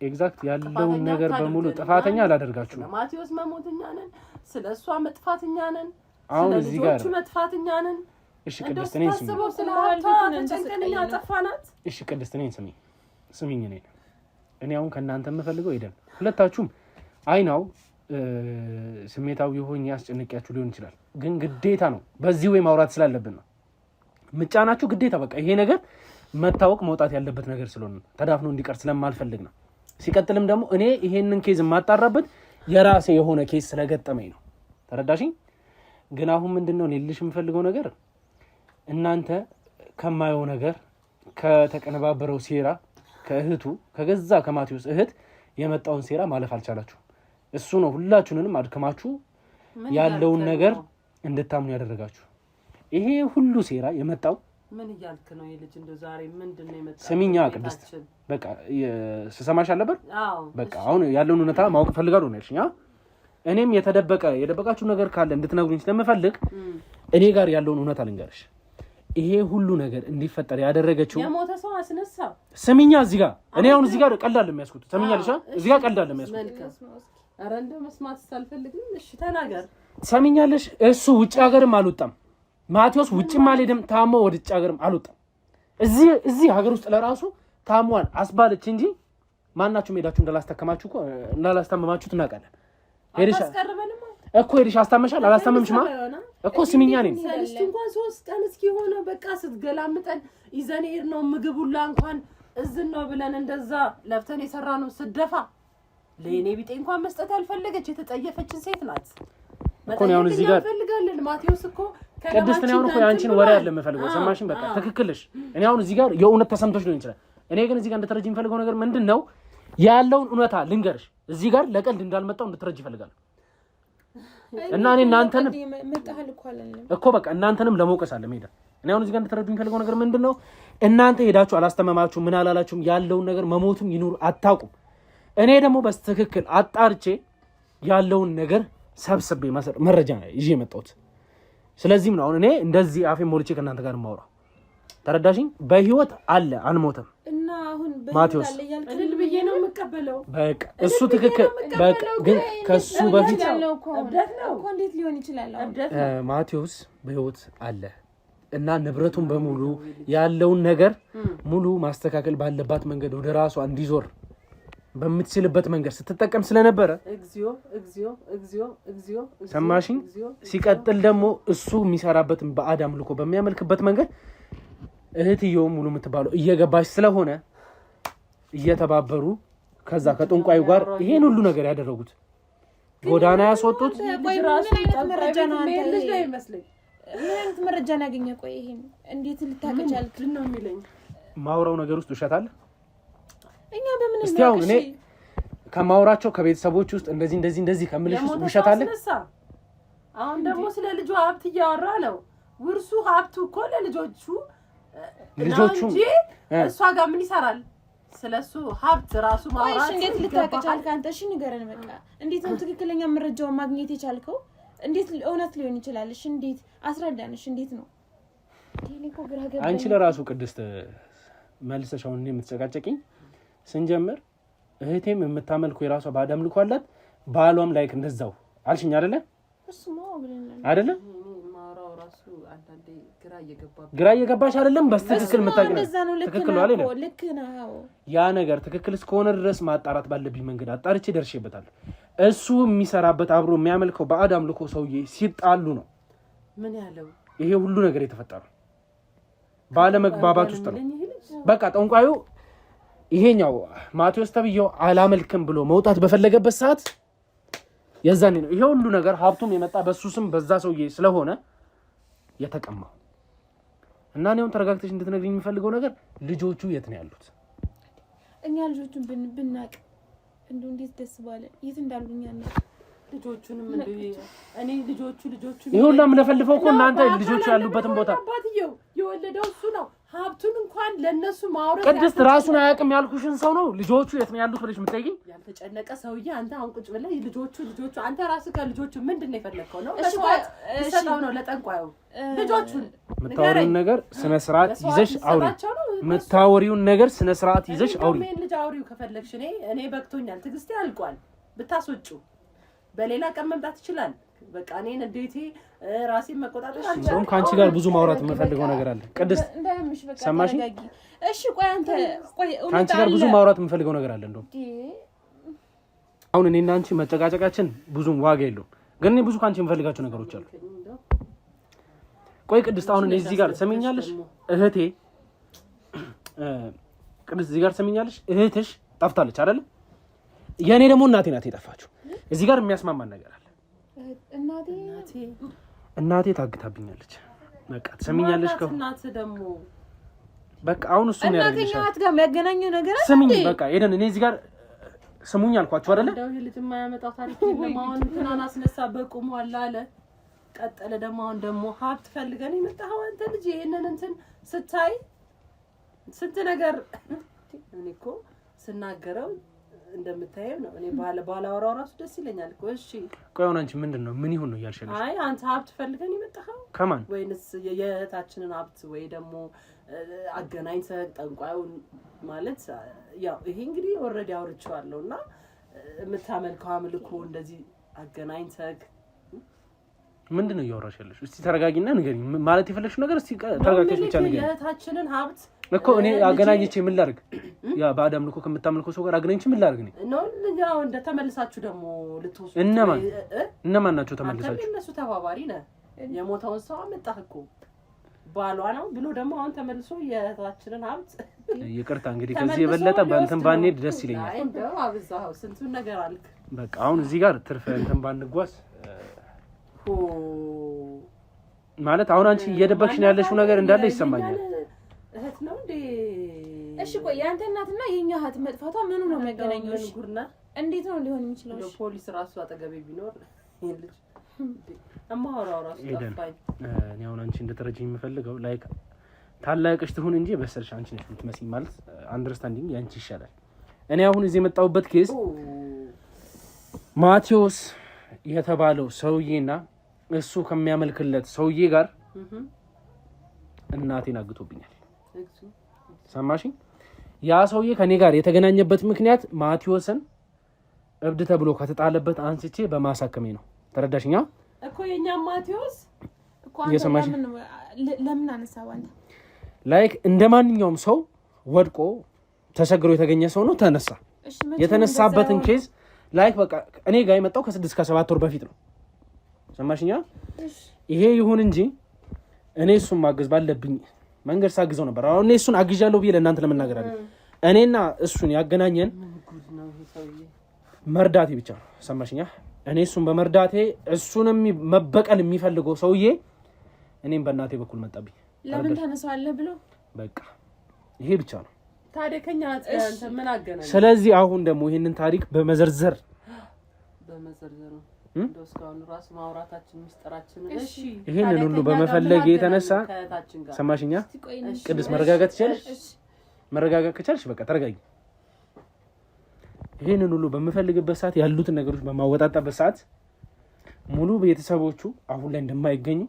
ኤግዛክት ያለውን ነገር በሙሉ ጥፋተኛ አላደርጋችሁም። ማቴዎስ መሞተኛ ነን፣ ስለሷ መጥፋተኛ ነን፣ አሁን እዚህ ጋር መጥፋተኛ ነን። እሺ ቅድስት እኔን ስሚ። እሺ ቅድስት እኔን ስሚኝ። እኔ አሁን ከእናንተ የምፈልገው ሄደን ሁለታችሁም አይናው ስሜታዊ ሆኜ ያስጨንቂያችሁ ሊሆን ይችላል፣ ግን ግዴታ ነው በዚህ ወይ ማውራት ስላለብን ነው ምጫናችሁ ግዴታ። በቃ ይሄ ነገር መታወቅ መውጣት ያለበት ነገር ስለሆነ ተዳፍኖ እንዲቀር ስለማልፈልግ ነው። ሲቀጥልም ደግሞ እኔ ይሄንን ኬዝ የማጣራበት የራሴ የሆነ ኬዝ ስለገጠመኝ ነው። ተረዳሽኝ? ግን አሁን ምንድነው እኔ ልልሽ የምፈልገው ነገር እናንተ ከማየው ነገር ከተቀነባበረው ሴራ ከእህቱ ከገዛ ከማቴዎስ እህት የመጣውን ሴራ ማለፍ አልቻላችሁ። እሱ ነው ሁላችሁንም አድከማችሁ ያለውን ነገር እንድታምኑ ያደረጋችሁ። ይሄ ሁሉ ሴራ የመጣው ምን እያልክ ነው? የልጅ እንደው ዛሬ ምንድነው የመጣው? ስሚኛ ቅድስት፣ በቃ ስሰማሽ አለበት። በቃ አሁን ያለውን እውነታ ማወቅ ፈልጋለሁ ነው ያልሽኝ። እኔም የደበቃችሁ ነገር ካለ እንድትነግሩኝ ስለምፈልግ እኔ ጋር ያለውን እውነታ ልንገርሽ። ይሄ ሁሉ ነገር እንዲፈጠር ያደረገችው የሞተ ሰው አስነሳ። ስሚኛ፣ እዚህ ጋር እኔ አሁን እዚህ ጋር ቀልድ አይደለም የሚያስኩት። ሰሚኛልሽ? እዚህ ጋር ቀልድ አይደለም የሚያስኩት። ኧረ እንደው መስማት ሳልፈልግም እሺ ተናገር። ሰሚኛልሽ? እሱ ውጭ ሀገርም አልወጣም። ማቴዎስ ውጭም አልሄድም። ታሞ ወደ ውጭ ሀገርም አልወጣም። እዚህ ሀገር ውስጥ ለራሱ ታሟል አስባለች እንጂ ማናችሁም ሄዳችሁ እንዳላስታመማችሁ እናውቃለን። ሄደሽ አስታመሻል አላስታመምሽማ እኮ ስሚኛ ነኝ። ሰልስቱ እንኳን 3 ቀን እስኪሆነ በቃ ስትገላምጠን ይዘን ሄድ ነው ምግብ ሁላ እንኳን እዝን ነው ብለን እንደዛ ለፍተን የሰራ ነው ስደፋ ለኔ ቢጤ እንኳን መስጠት ያልፈለገች የተጠየፈችን ሴት ናት እኮ ነው። አሁን እዚህ ጋር ፈልጋለን ማቴዎስ እኮ ቅድስት ነው እኮ ያንቺን ወሬ ያለ የምፈልገው። ሰማሽኝ? በቃ ትክክልሽ። እኔ አሁን እዚህ ጋር የእውነት ተሰምቶሽ ሊሆን ይችላል። እኔ ግን እዚህ ጋር እንድትረጂ የምፈልገው ነገር ምንድነው ያለውን እውነታ ልንገርሽ። እዚህ ጋር ለቀልድ እንዳልመጣው እንድትረጂ ይፈልጋል። እና እኔ እናንተን መጣሃል እኮ አላለም እኮ በቃ እናንተንም ለመውቀስ አለ ሄዳ። እኔ አሁን እዚህ ጋር እንድትረዱ የምፈልገው ነገር ምንድነው እናንተ ሄዳችሁ አላስተማማችሁ ምን አላላችሁም፣ ያለውን ነገር መሞቱም ይኑር አታውቁም። እኔ ደግሞ በትክክል አጣርቼ ያለውን ነገር ሰብስቤ መረጃ ይዤ መጣሁት። ስለዚህም ነው አሁን እኔ እንደዚህ አፌ ሞልቼ ከእናንተ ጋር የማወራው። ተረዳሽኝ? በህይወት አለ አልሞተም። እና አሁን ማቴዎስ እልል ብዬ ነው የምቀበለው። በቃ እሱ ትክክል። በቃ ግን ከሱ በፊት እብደት ነው እኮ እንዴት ሊሆን ይችላል? ማቴዎስ በህይወት አለ እና ንብረቱን በሙሉ ያለውን ነገር ሙሉ ማስተካከል ባለባት መንገድ ወደ ራሷ እንዲዞር በምትችልበት መንገድ ስትጠቀም ስለነበረ እግዚኦ ሰማሽኝ? ሲቀጥል ደግሞ እሱ የሚሰራበትን በአዳም ልኮ በሚያመልክበት መንገድ እህትየው ሙሉ የምትባለው እየገባች ስለሆነ እየተባበሩ ከዛ ከጥንቋዩ ጋር ይሄን ሁሉ ነገር ያደረጉት ጎዳና ያስወጡት። መረጃ ያገኘ ቆይ ይሄን እንዴት ልታቀቻልክ ነው የሚለኝ? ማውራው ነገር ውስጥ ውሸት አለ? እኛ በምን እስቲ አሁን እኔ ከማውራቸው ከቤተሰቦች ውስጥ እንደዚህ ከምልሽ ውሸት አለ? አሁን ደግሞ ስለ ልጁ ሀብት እያወራ ነው። ውርሱ ሀብቱ እኮ ለልጆቹ እንጂ እሷ ጋር ምን ይሰራል? ስለሱ ሀብት ራሱ ማውራት እንዴት ልታቀቻልክ አንተ? እሺ ንገረን በቃ። እንዴት ነው ትክክለኛ መረጃውን ማግኘት የቻልከው? እንዴት እውነት ሊሆን ይችላል? እሺ እንዴት አስረዳንሽ? እንዴት ነው አንቺ ለራሱ ቅድስት መልሰሽ አሁን የምትጨቃጨቂኝ ስንጀምር እህቴም የምታመልከው የራሷ ባዳም ልኮ አላት፣ ባሏም ላይክ እንደዛው አልሽኝ አይደለ? እሱማ አይደለ? ማውራው ራሱ አንዳንዴ ግራ እየገባሽ አይደለም? በትክክል የምታገኝ ትክክል ነው አይደል? ልክ ነው። ያ ነገር ትክክል እስከሆነ ድረስ ማጣራት ባለብኝ መንገድ አጣርቼ ደርሼበታለሁ። እሱ የሚሰራበት አብሮ የሚያመልከው በአዳም ልኮ ሰውዬ ሲጣሉ ነው ምን ያለው ይሄ ሁሉ ነገር የተፈጠረው። ባለመግባባት ውስጥ ነው። በቃ ጠንቋዩ ይሄኛው ማቴዎስ ተብየው አላመልክም ብሎ መውጣት በፈለገበት ሰዓት የዛኔ ነው ይሄ ሁሉ ነገር ሀብቱም የመጣ በሱ ስም በዛ ሰውዬ ስለሆነ የተቀማው። እና እኔው ተረጋግተሽ እንድትነግሪኝ የሚፈልገው ነገር ልጆቹ የት ነው ያሉት? እኛ ልጆቹን ብናቅ እንደው እንዴት ደስ ባለ። የት እንዳሉኛ ነው ልጆቹንም እንደ እኔ ልጆቹ ይሁን ለምለፈልፈው እኮ እናንተ ልጆቹ ያሉበትን ቦታ አባትየው የወለደው እሱ ነው። ሀብቱን እንኳን ለነሱ ማውረድ ቅድስት ራሱን አያውቅም ያልኩሽን ሰው ነው ልጆቹ የት ነው ያሉት ብለሽ የምትጠይቂኝ? ያልተጨነቀ ሰውዬ አንተ አሁን ቁጭ ብለህ ልጆቹ አንተ ራስህ ከልጆቹ ምንድነው የፈለከው ነው? ሰጣው ነው ለጠንቋዩ ልጆቹን የምታወሪውን ነገር ስነ ስርዓት ይዘሽ አውሪ። የምታወሪውን ነገር ስነ ስርዓት ይዘሽ አውሪ። ምን ልጅ አውሪው ከፈለግሽ እኔ በቅቶኛል። ትግስቴ አልቋል። ብታስወጩ በሌላ ቀን መምጣት ይችላል። በቃ እኔን እንዴት ራሴን መቆጣጠር አልቻልኩም። ካንቺ ጋር ብዙ ማውራት የምፈልገው ነገር አለ ቅድስት ሰማሽ? እሺ ቆይ አንተ ካንቺ ጋር ብዙ ማውራት የምፈልገው ነገር አለ። እንደው አሁን እኔና አንቺ መጨቃጨቃችን ብዙም ዋጋ የለውም፣ ግን እኔ ብዙ ካንቺ የምፈልጋቸው ነገሮች አሉ። ቆይ ቅድስት አሁን እኔ እዚህ ጋር ትሰሚኛለሽ? እህቴ ቅድስት እዚህ ጋር ትሰሚኛለሽ? እህትሽ ጠፍታለች አይደል? የኔ ደግሞ እናቴ ናት የጠፋችው። እዚህ ጋር የሚያስማማን ነገር አለ። እናቴ ታግታብኛለች። በቃ ትሰሚኛለሽ? እናት ደግሞ በቃ አሁን እሱ ነው ያለኝ። እናት ጋር የሚያገናኘው ነገር አለ። ስሚኝ በቃ ሄደን እኔ እዚህ ጋር ስሙኝ አልኳችሁ አይደለ? እንደው ይሄ ልጅ የማያመጣው ታሪክ የለም። አሁን እንትናን አስነሳ በቁሙ አለ ቀጠለ። ደግሞ ሀብት ፈልገን የመጣኸው አንተ ልጅ ይሄንን እንትን ስታይ ስንት ነገር እኔ እኮ ስናገረው እንደምታየው ነው። እኔ ባላወራው ራሱ ደስ ይለኛል እኮ። እሺ ቆይ አሁን አንቺ ምንድነው ምን ይሁን ነው ያልሽልኝ? አይ አንተ ሀብት ፈልገን የመጣኸው ከማን ወይንስ የእህታችንን ሀብት ወይ ደግሞ አገናኝተህ ጠንቋዩን ማለት ያው ይሄ እንግዲህ ኦልሬዲ አውርቼዋለሁና የምታመልከው አምልኮ እንደዚህ አገናኝተህ ምንድነው እያወራሽ ያለሽ? እስቲ ተረጋጊና ንገሪኝ። ማለት የፈለግሽው ነገር እስቲ ተረጋግተሽ ብቻ ንገሪኝ። የእህታችንን ሀብት እኮ እኔ አገናኝቼ ምን ላድርግ? ያ በአዳም ልኮ ከምታመልከው ሰው ጋር አገናኝቼ ምን ላድርግ? ነው ያው እንደ ተመልሳችሁ ደግሞ ልትወስዱ እነማን ናቸው ተመልሳችሁ? አንተ እነሱ ተባባሪ ነህ። የሞተውን ሰው አመጣህ እኮ ባሏ ነው ብሎ ደግሞ አሁን ተመልሶ የእህታችንን ሀብት ይቅርታ እንግዲህ ከዚህ የበለጠ በእንትን ባንሄድ ደስ ይለኛል። አይ እንደው አብዛው ስንቱን ነገር አልክ። በቃ አሁን እዚህ ጋር ትርፍ እንትን ባንጓዝ ማለት አሁን አንቺ እየደበቅሽ ነው ያለሽው ነገር እንዳለ ይሰማኛል። እህት ነው እንዴ? እሺ ቆይ ያንተ እናትና የኛ እህት መጥፋቷ ምኑ ነው የሚያገናኘው? ጉርና እንዴት ነው ሊሆን የሚችለው? እሺ ፖሊስ ራሱ አጠገቤ ቢኖር ይሄን ልጅ አማራው ራሱ ጠፋኝ። እኔ አሁን አንቺ እንደተረጂኝ የምፈልገው ላይክ ታላቅሽ ትሁን እንጂ በሰርሽ አንቺ ነሽ የምትመስኝ ማለት አንደርስታንዲንግ ያንቺ ይሻላል። እኔ አሁን እዚህ የመጣሁበት ኬስ ማቴዎስ የተባለው ሰውዬና እሱ ከሚያመልክለት ሰውዬ ጋር እናቴን አግቶብኛል። ሰማሽኝ? ያ ሰውዬ ከኔ ጋር የተገናኘበት ምክንያት ማቴዎስን እብድ ተብሎ ከተጣለበት አንስቼ በማሳከሜ ነው። ተረዳሽኛ? እኮ የኛ ማቴዎስ እኮ አንተ ለምን አነሳው? አንተ ላይክ እንደማንኛውም ሰው ወድቆ ተሰግሮ የተገኘ ሰው ነው። ተነሳ። የተነሳበትን ኬዝ ላይክ በቃ እኔ ጋር የመጣው ከ6 እስከ 7 ወር በፊት ነው። ሰማሽኛ? ይሄ ይሁን እንጂ እኔ እሱን ማገዝ ባለብኝ መንገድ ሳግዘው ነበር። አሁን እኔ እሱን አግዣለሁ ብዬ ለእናንተ ለመናገር አይደል። እኔና እሱን ያገናኘን መርዳቴ ብቻ ነው። ሰማሽኛ? እኔ እሱን በመርዳቴ እሱንም መበቀል የሚፈልገው ሰውዬ እኔም በእናቴ በኩል መጣብኝ። ለምን ተነሳለህ ብሎ በቃ ይሄ ብቻ ነው። ታዲያ ከኛ አንተ ምን አገናኘ? ስለዚህ አሁን ደግሞ ይሄንን ታሪክ በመዘርዘር እስካሁን ራስ ማውራታችን ምስጥራችን እሺ ይሄንን ሁሉ በመፈለግ የተነሳ ሰማሽኛ? ቅድስት መረጋጋት ትችላለሽ? መረጋጋት ከቻልሽ በቃ ተረጋጊ። ይሄንን ሁሉ በመፈልግበት ሰዓት ያሉትን ነገሮች በማወጣጣበት ሰዓት ሙሉ ቤተሰቦቹ አሁን ላይ እንደማይገኙ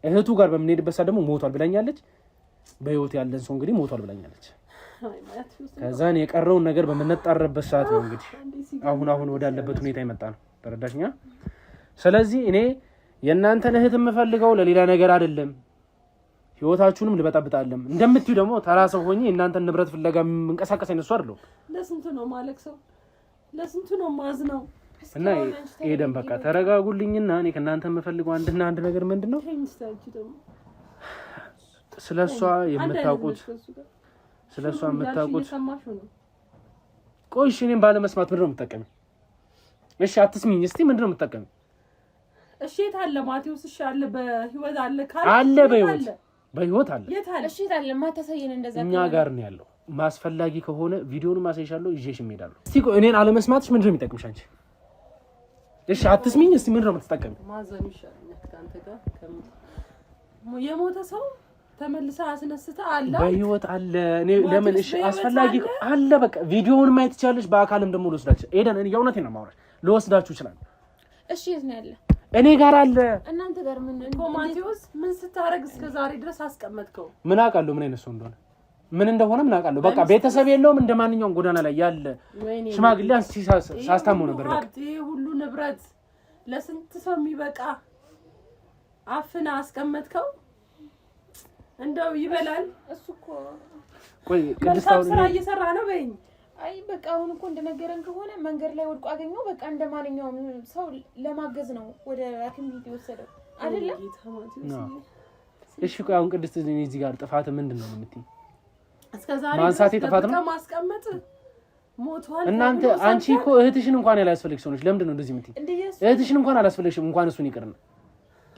እህቱ ጋር በምንሄድበት ሰዓት ደግሞ ሞቷል ብላኛለች። በህይወት ያለን ሰው እንግዲህ ሞቷል ብላኛለች። ከዛን የቀረውን ነገር በመነጣረበት ሰዓት ነው እንግዲህ አሁን ወዳለበት ሁኔታ ይመጣ ነው። ተረዳሽኛ? ስለዚህ እኔ የእናንተን እህት የምፈልገው ለሌላ ነገር አይደለም። ህይወታችሁንም ልበጣብጣለም እንደምትዩ ደግሞ ተራ ሰው ሆኜ እናንተን ንብረት ፍለጋ መንቀሳቀስ አይነሱ አይደለም። ለስንቱ ነው ማለክ ሰው ለስንቱ ነው ማዝነው እና ሄደን በቃ ተረጋጉልኝና እኔ ከእናንተ የምፈልገው አንድ ነገር ምንድነው ስለሷ የምታውቁት ቆይ እሺ እኔም ባለመስማት ምንድነው የምትጠቀሚው? እሺ አትስሚኝ እስቲ ምንድነው የምትጠቀሚው? እሺ የት አለ ማቴዎስ? እሺ አለ በህይወት አለ ካለ አለ በህይወት አለ። እሺ ታለ ማታሳየን እንደዛ እኛ ጋር ነው ያለው። ማስፈላጊ ከሆነ ቪዲዮውን ማሳይሻለሁ፣ ይዤሽ እሄዳለሁ። እስቲ ቆይ እኔን አለመስማትሽ ምንድነው የሚጠቅምሽ አንቺ? እሺ አትስሚኝ። እስቲ ምንድን ነው የምትጠቀሚው? ማዘኑ ይሻለኛል ካንተ ጋር የሞተ ሰው ተመልሳ አስነስታ አለ በህይወት አለ። እኔ ለምን እሺ አስፈላጊ አለ። በቃ ቪዲዮውን ማየት ይቻላልሽ። በአካልም ደግሞ ልወስዳችሁ ኤደን፣ እኔ የእውነቴን ነው የማወራሽ። ልወስዳችሁ ይችላል። እሺ የት ነው ያለ? እኔ ጋር አለ። እናንተ ጋር ምን ማቴዎስ ምን ስታረግ እስከ ዛሬ ድረስ አስቀመጥከው? ምን አውቃለሁ ምን አይነት ሰው እንደሆነ ምን እንደሆነ ምን አውቃለሁ። በቃ ቤተሰብ የለውም እንደማንኛውም ጎዳና ላይ ያለ ሽማግሌ ሳስታመው ነበር። በቃ ይሄ ሁሉ ንብረት ለስንት ሰው የሚበቃ አፍና አስቀመጥከው። እንደው ይበላል እሱ እኮ። ቆይ ቅድስታው ስራ እየሰራ ነው በይኝ። አይ በቃ አሁን እኮ እንደነገረን ከሆነ መንገድ ላይ ወድቆ አገኘው። በቃ እንደማንኛውም ሰው ለማገዝ ነው ወደ ሐኪም ቤት የወሰደው አይደለ? እሺ ቆይ አሁን ቅድስት እዚህ ጋር ጥፋት ምንድነው የምትይ? እስከዛሬ ማንሳቴ ጥፋት ነው ማስቀመጥ ሞቷል። እናንተ አንቺ እኮ እህትሽን እንኳን ያላስፈልግሽ ሆነሽ ለምንድን ነው እንደዚህ የምትይ? እህትሽን እንኳን አላስፈልግሽም እንኳን እሱን ይቅርና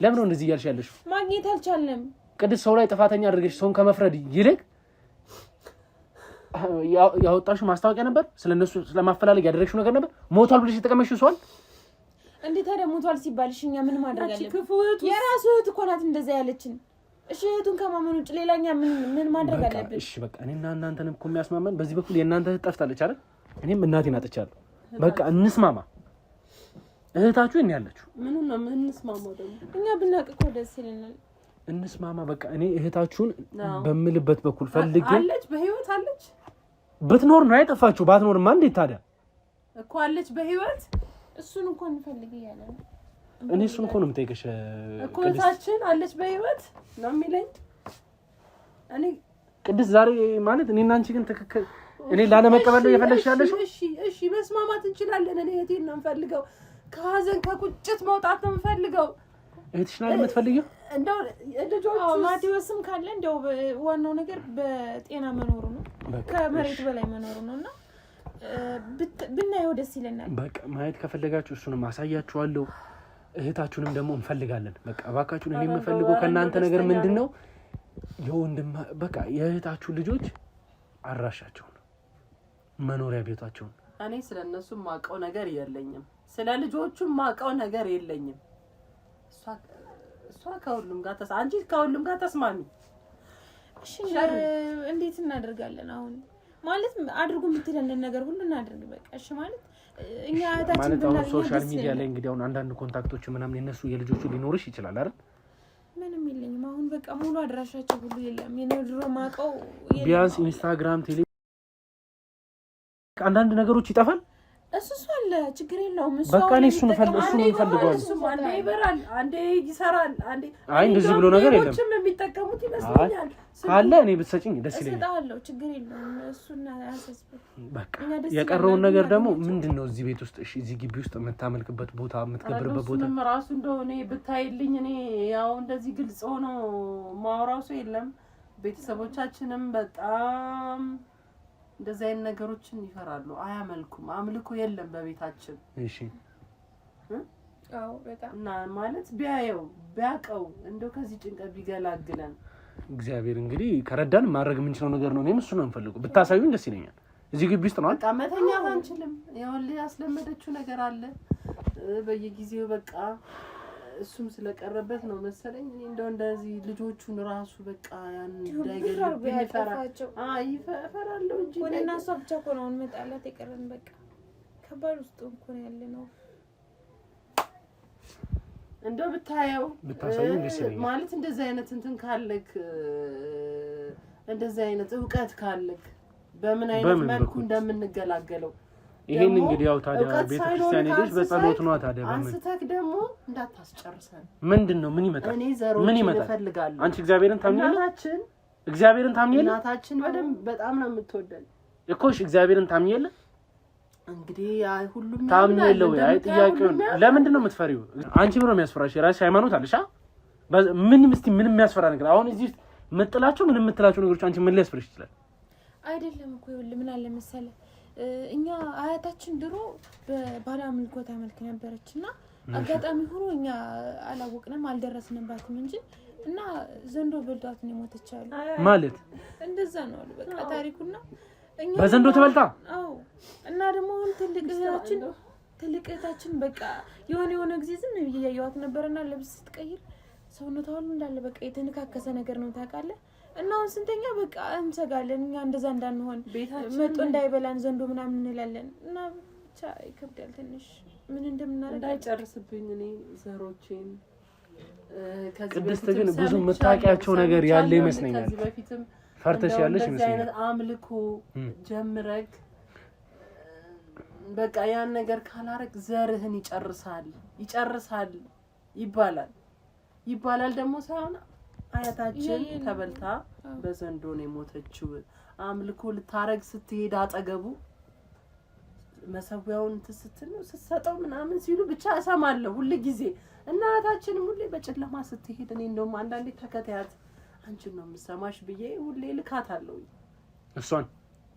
ለምን ነው እንደዚህ እያልሽ ያለሽው? ማግኘት አልቻልንም። ቅድስት ሰው ላይ ጥፋተኛ አድርገሽ ሰውን ከመፍረድ ይልቅ ያወጣሽው ማስታወቂያ ነበር። ስለነሱ ስለማፈላለግ ያደረግሽው ነገር ነበር። ሞቷል ብለሽ የተቀመጥሽው ሰው እንዴት ታዲያ ሞቷል ሲባልሽ እኛ ምን ማድረግ አለብን? የራሱ እህት እኮ ናት እንደዛ ያለችን። እሺ እህቱን ከማመን ውጭ ሌላኛ ምን ማድረግ አለብን? እሺ በቃ እኔና እናንተን እኮ የሚያስማማን በዚህ በኩል የእናንተ እህት ጠፍታለች አይደል? እኔም እናቴን አጥቻለሁ። በቃ እንስማማ። እህታችሁ እኔ ያለችው ምኑን ነው የምንስማማው? ደግሞ እኛ ብናውቅ እኮ ደስ ይለናል። እንስማማ። በቃ እኔ እህታችሁን በምልበት በኩል ፈልጌ አለች፣ በህይወት አለች። ብትኖር ነው አይጠፋችሁ። ባትኖርማ እንዴት ታዲያ? እኮ አለች በህይወት። እሱን እንኳን እንፈልግ እያለ ነው። እኔ እሱን እኮ ነው የምጠይቅሽ። እኮ እህታችን አለች በህይወት ነው የሚለኝ። እኔ ቅድስት ዛሬ ማለት እኔና አንቺ ግን ትክክል እኔ ላለመቀበል ነው እየፈለግሽ ያለሽ? እሺ መስማማት እንችላለን። እኔ እህቴን ነው የምፈልገው። ከሀዘን ከቁጭት መውጣት ነው የምፈልገው። እህትሽን አይደል የምትፈልጊው? እንደው ልጆቹ ማቴዎስም ካለ እንደው ዋናው ነገር በጤና መኖሩ ነው፣ ከመሬት በላይ መኖሩ ነውና ብናየው ደስ ይለናል። በቃ ማየት ከፈለጋችሁ እሱንም አሳያችኋለሁ። እህታችሁንም ደግሞ እንፈልጋለን። በቃ እባካችሁን እኔ የምፈልገው ከእናንተ ነገር ምንድነው የወንድም በቃ የእህታችሁ ልጆች አድራሻቸውን መኖሪያ ቤታቸውን። እኔ ስለነሱ ማቀው ነገር የለኝም። ስለ ልጆቹ ማቀው ነገር የለኝም። እሷ ከሁሉም ጋር አንቺ ከሁሉም ጋር ተስማሚ። እሺ እንዴት እናደርጋለን አሁን? ማለት አድርጉ የምትለንን ነገር ሁሉ እናድርግ። በቃ እሺ ማለት እኛ እህታችን ማለት አሁን ሶሻል ሚዲያ ላይ እንግዲህ አሁን አንዳንድ ኮንታክቶች ምናምን የነሱ የልጆቹ ሊኖርሽ ይችላል አይደል? ምንም የለኝም አሁን በቃ ሙሉ አድራሻቸው ሁሉ የለም። የነድሮ ማቀው ቢያንስ ኢንስታግራም፣ ቴሌ አንዳንድ ነገሮች ይጠፋል። እሱ አለ ችግር የለውም። እሱ በቃ እኔ እሱን ፈልገዋለሁ። አንዴ ይበራል፣ አንዴ ይሰራል፣ አንዴ አይ እንደዚህ ብሎ ነገር የለም። ሁሉም የሚጠቀሙት ይመስለኛል። ካለ እኔ ብትሰጪኝ ደስ ይለኛል። እሰጣለሁ፣ ችግር የለውም። እሱና ያሰስበት በቃ የቀረውን ነገር ደግሞ ምንድነው እዚህ ቤት ውስጥ እሺ፣ እዚህ ግቢ ውስጥ የምታመልክበት ቦታ የምትገብርበት ቦታ እሱንም ራሱ እንደሆነ ብታይልኝ እኔ ያው እንደዚህ ግልጽ ሆኖ ማውራው ሰው የለም። ቤተሰቦቻችንም በጣም እንደዚህ አይነት ነገሮችን ይፈራሉ፣ አያመልኩም። አምልኮ የለም በቤታችን። እሺ አዎ በጣም እና ማለት ቢያቀው እንደው ከዚህ ጭንቀት ቢገላግለን እግዚአብሔር እንግዲህ ከረዳን ማድረግ የምንችለው ነገር ነው። እኔም እሱ ነው የምፈልገው። ብታሳዩኝ ደስ ይለኛል። እዚህ ግቢ ውስጥ ነው በቃ መተኛት አንችልም። ይኸውልህ ያስለመደችው ነገር አለ በየጊዜው በቃ እሱም ስለቀረበት ነው መሰለኝ። እንደው እንደዚህ ልጆቹን ራሱ በቃ ያን እንዳይገልብኝ ይፈራል እንጂ ወደና እሷ ብቻ እኮ ነው እንመጣላት የቀረን። በቃ ከባድ ውስጥ እኮ ነው ያለነው። እንደው ብታየው ማለት እንደዚህ አይነት እንትን ካለክ እንደዚህ አይነት ዕውቀት ካለክ በምን አይነት መልኩ እንደምንገላገለው ይሄን እንግዲህ ያው ታዲያ ቤተክርስቲያን ሄደሽ በጸሎት ነው ታዲያ አንስተክ ደግሞ እንዳታስጨርሰን። ምንድነው ምን ይመጣል? ምን ይመጣል? አንቺ እግዚአብሔርን ታምኚያለሽ? እግዚአብሔርን ታምኚያለሽ? እናታችን በጣም ነው የምትወደን እኮ። እሺ እግዚአብሔርን ታምኚያለሽ? እንግዲህ ሁሉም ታምኚያለሽ ወይ? አይ ጥያቄው ለምንድን ነው የምትፈሪው? አንቺ ብሎ የሚያስፈራሽ የራስሽ ሃይማኖት አለሽ? ምን የሚያስፈራ ነገር አሁን እዚህ መጥላችሁ ምን የምትላችሁ ነገሮች አንቺ ምን ሊያስፈርሽ ይችላል? አይደለም እኮ ይኸውልህ ምን አለ መሰለህ እኛ አያታችን ድሮ በባለ አምልኮት አመልክ ነበረችና አጋጣሚ ሆኖ እኛ አላወቅንም አልደረስንባትም እንጂ እና ዘንዶ በልቷት ነው የሞተችው ማለት እንደዛ ነው አሉ በቃ ታሪኩና እኛ በዘንዶ ተበልታ። አዎ እና ደግሞ ትልቅ እህታችን ትልቅ እህታችን በቃ የሆነ ጊዜ ዝም ብዬ እያየኋት ነበርና ልብስ ስትቀይር ሰውነቷ ሁሉ እንዳለ በቃ የተነካከሰ ነገር ነው ታውቃለህ። እና አሁን ስንተኛ በቃ እንሰጋለን እኛ እንደዛ እንዳንሆን መጥቶ እንዳይበላን ዘንዶ ምናምን እንላለን። እና ብቻ ይከብዳል ትንሽ ምን እንደምናደርግ እንዳይጨርስብኝ እኔ ዘሮቼን ቅድስት ግን ብዙ የምታውቂያቸው ነገር ያለ ይመስለኛል። ከዚህ በፊትም ፈርተሽ ያለሽ ይመስለኛል። አምልኮ ጀምረክ በቃ ያን ነገር ካላረክ ዘርህን ይጨርሳል ይባላል ደግሞ ሳይሆን አያታችን ተበልታ በዘንዶ ነው የሞተችው። አምልኮ ልታረግ ስትሄድ አጠገቡ መሰዊያውን ስትሰጠው ምናምን ሲሉ ብቻ እሰማለሁ ሁሉ ጊዜ። እናታችንም ሁሌ በጨለማ ስትሄድ እኔ እንደውም አንዳንዴ ተከታያት አንቺን ነው የምሰማሽ ብዬ ሁሌ ልካታለሁ።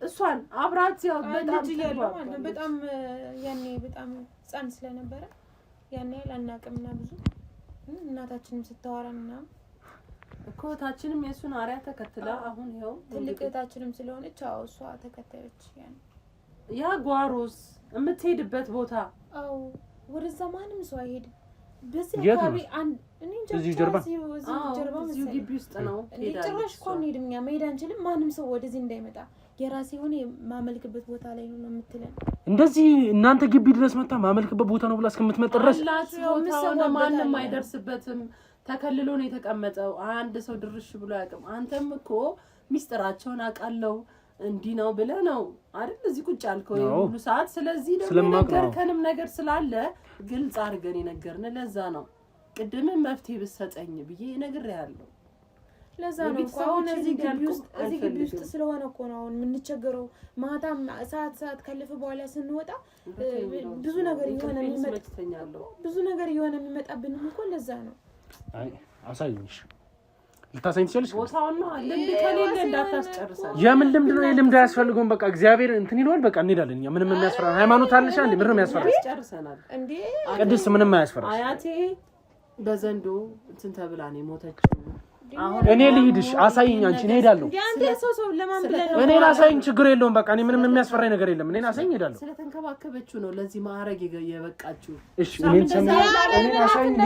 እሷን አብራት ያው በጣም ያኔ በጣም ጻን ስለነበረ ያኔ ላናቅምና ብዙ እናታችንም ስታወራና እኮታችንም የሱን አሪያ ተከትላ አሁን ይሄው ትልቅ እህታችንም ስለሆነች አው እሷ ተከታዮች ያ ጓሮስ የምትሄድበት ቦታ አው ወደዛ ማንም ሰው አይሄድም። በዚህ አካባቢ አንድ እኔ እዚህ ጀርባ እዚህ ግቢ ውስጥ ነው ጭራሽ እኮ እንሄድም እኛ መሄድ አንችልም። ማንም ሰው ወደዚህ እንዳይመጣ የራሴ ሆነ ማመልክበት ቦታ ላይ ነው የምትለን። እንደዚህ እናንተ ግቢ ድረስ መጣ ማመልክበት ቦታ ነው ብላ እስከምትመጣ ድረስ ማንም አይደርስበትም። ተከልሎ ነው የተቀመጠው። አንድ ሰው ድርሽ ብሎ ያቀም አንተም እኮ ሚስጥራቸውን አቃለው እንዲህ ነው ብለ ነው አይደል እዚህ ቁጭ አልከው ሁሉ ሰዓት። ስለዚህ ደግሞ ነገርከንም ነገር ስላለ ግልጽ አድርገን ይነገርነ። ለዛ ነው ቅድም መፍትሄ ብሰጠኝ ብዬ ነግሬያለሁ። ለዛ ነው አሁን እዚህ ግቢ ውስጥ ስለሆነ እኮ ነው አሁን የምንቸገረው። ማታም ሰዓት ካለፈ በኋላ ስንወጣ ብዙ ነገር የሆነ የሚመጣብን እኮ ለዛ ነው። አይ አሳይሽ ልታሳይኝ ትችላለሽ። ቦታውን ነው ልምድ ከሌለ እንዳታስጨርሳለሽ። የምን ልምድ ነው? የልምድ አያስፈልገውም። በቃ እግዚአብሔር እንትን ይሏል። በቃ እንሄዳለን እኛ። ምንም የሚያስፈራ ሃይማኖት አለሽ አንዴ ምንም የሚያስፈራ ጨርሰናል እንዴ? ቅድስት ምንም አያስፈራ። አያቴ በዘንዶ እንትን ተብላ ነው የሞተችው። አሁን እኔ ልሂድሽ አሳይኝ። አንቺ እሄዳለሁ። ያንተ ሰው ለማን ብለህ ነው? እኔን አሳይኝ፣ ችግር የለውም። በቃ እኔ ምንም የሚያስፈራኝ ነገር የለም። እኔን አሳይኝ፣ እሄዳለሁ። ስለተንከባከበችው ነው ለዚህ ማዕረግ የበቃችው። እሺ እኔን አሳይኝ፣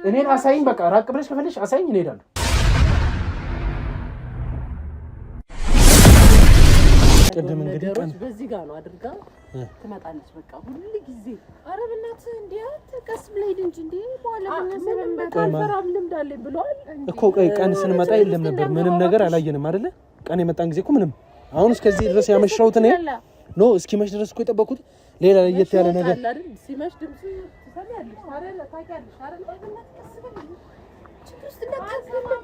እኔን አሳይኝ። በቃ ራቅ ብለሽ ከፈለሽ አሳይኝ፣ እሄዳለሁ። ቅድም እንግዲህ በዚህ ጋር ነው አድርጋ ትመጣለች። በቃ ሁሉ ጊዜ ኧረ በእናትህ እንዴ ተቀስ ብለህ ሂድ እንጂ በኋላ በእናትህ ልምድ አለኝ ብሏል እኮ። ቀን ስንመጣ የለም ነበር ምንም ነገር አላየንም አይደለ? ቀን የመጣን ጊዜ እኮ ምንም። አሁን እስከዚህ ድረስ ያመሻሁት እኔ ኖ እስኪመሽ ድረስ እኮ የጠበኩት ሌላ ለየት ያለ ነገር አይደል? ሲመሽ ድምጽ ትሰማያለሽ አይደል? ታውቂያለሽ አይደል? በእናትህ ቀስ ብለህ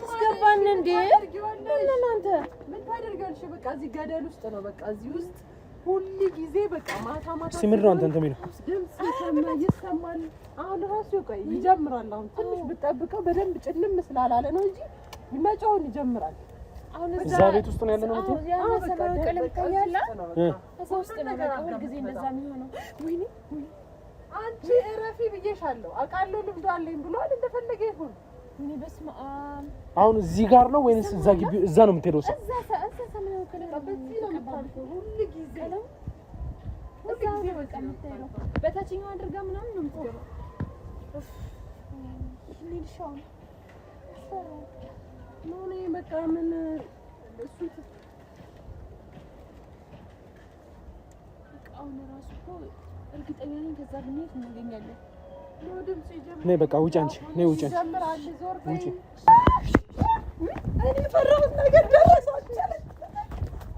ተስገባን እንዴ እናንተ ምን ታደርጋለሽ? በቃ እዚህ ገደል ውስጥ ነው። በቃ እዚህ ውስጥ ሁሉ ጊዜ በቃ ማታ ሲምር ነው አንተ የሚለው ድምጽ ይሰማል። አሁን ራሱ ቆይ ይጀምራል። አሁን ትንሽ ብትጠብቀው በደንብ ጭልም ስላላለ ነው እንጂ ይመጫውን ይጀምራል። አሁን እዛ ቤት ውስጥ ነው ያለነው። ማለት ያ ሰማያዊ ቀለም ታያለ እዛ ውስጥ ነው በቃ ሁሉ ጊዜ እንደዛ የሚሆነው። ወይኔ አንቺ እረፊ ብዬሻለሁ። አውቃለሁ ልምዱ አለኝ ብሏል። እንደፈለገ ይሁን። እኔ በስመ አብ አሁን እዚህ ጋር ነው ወይንስ እዛ ግቢ እዛ ነው የምትሄደው? እዛ ሰማያዊ ቀለም በዚህ ነው የምታልፈው ሁሉ ጊዜ እዛ በቃ የምትሄደው በታችኛው አድርጋ ምናምን ነው የምትገባው። ሊልሻው ነው በቃ ምን እሱ አሁን ራሱ እኮ እርግጠኛ ነኝ ከዛ ብንሄድ እናገኛለን። ነይ በቃ ውጪ አንቺ ነይ ውጪ። ውጪ እኔ ፈራሁት ነገር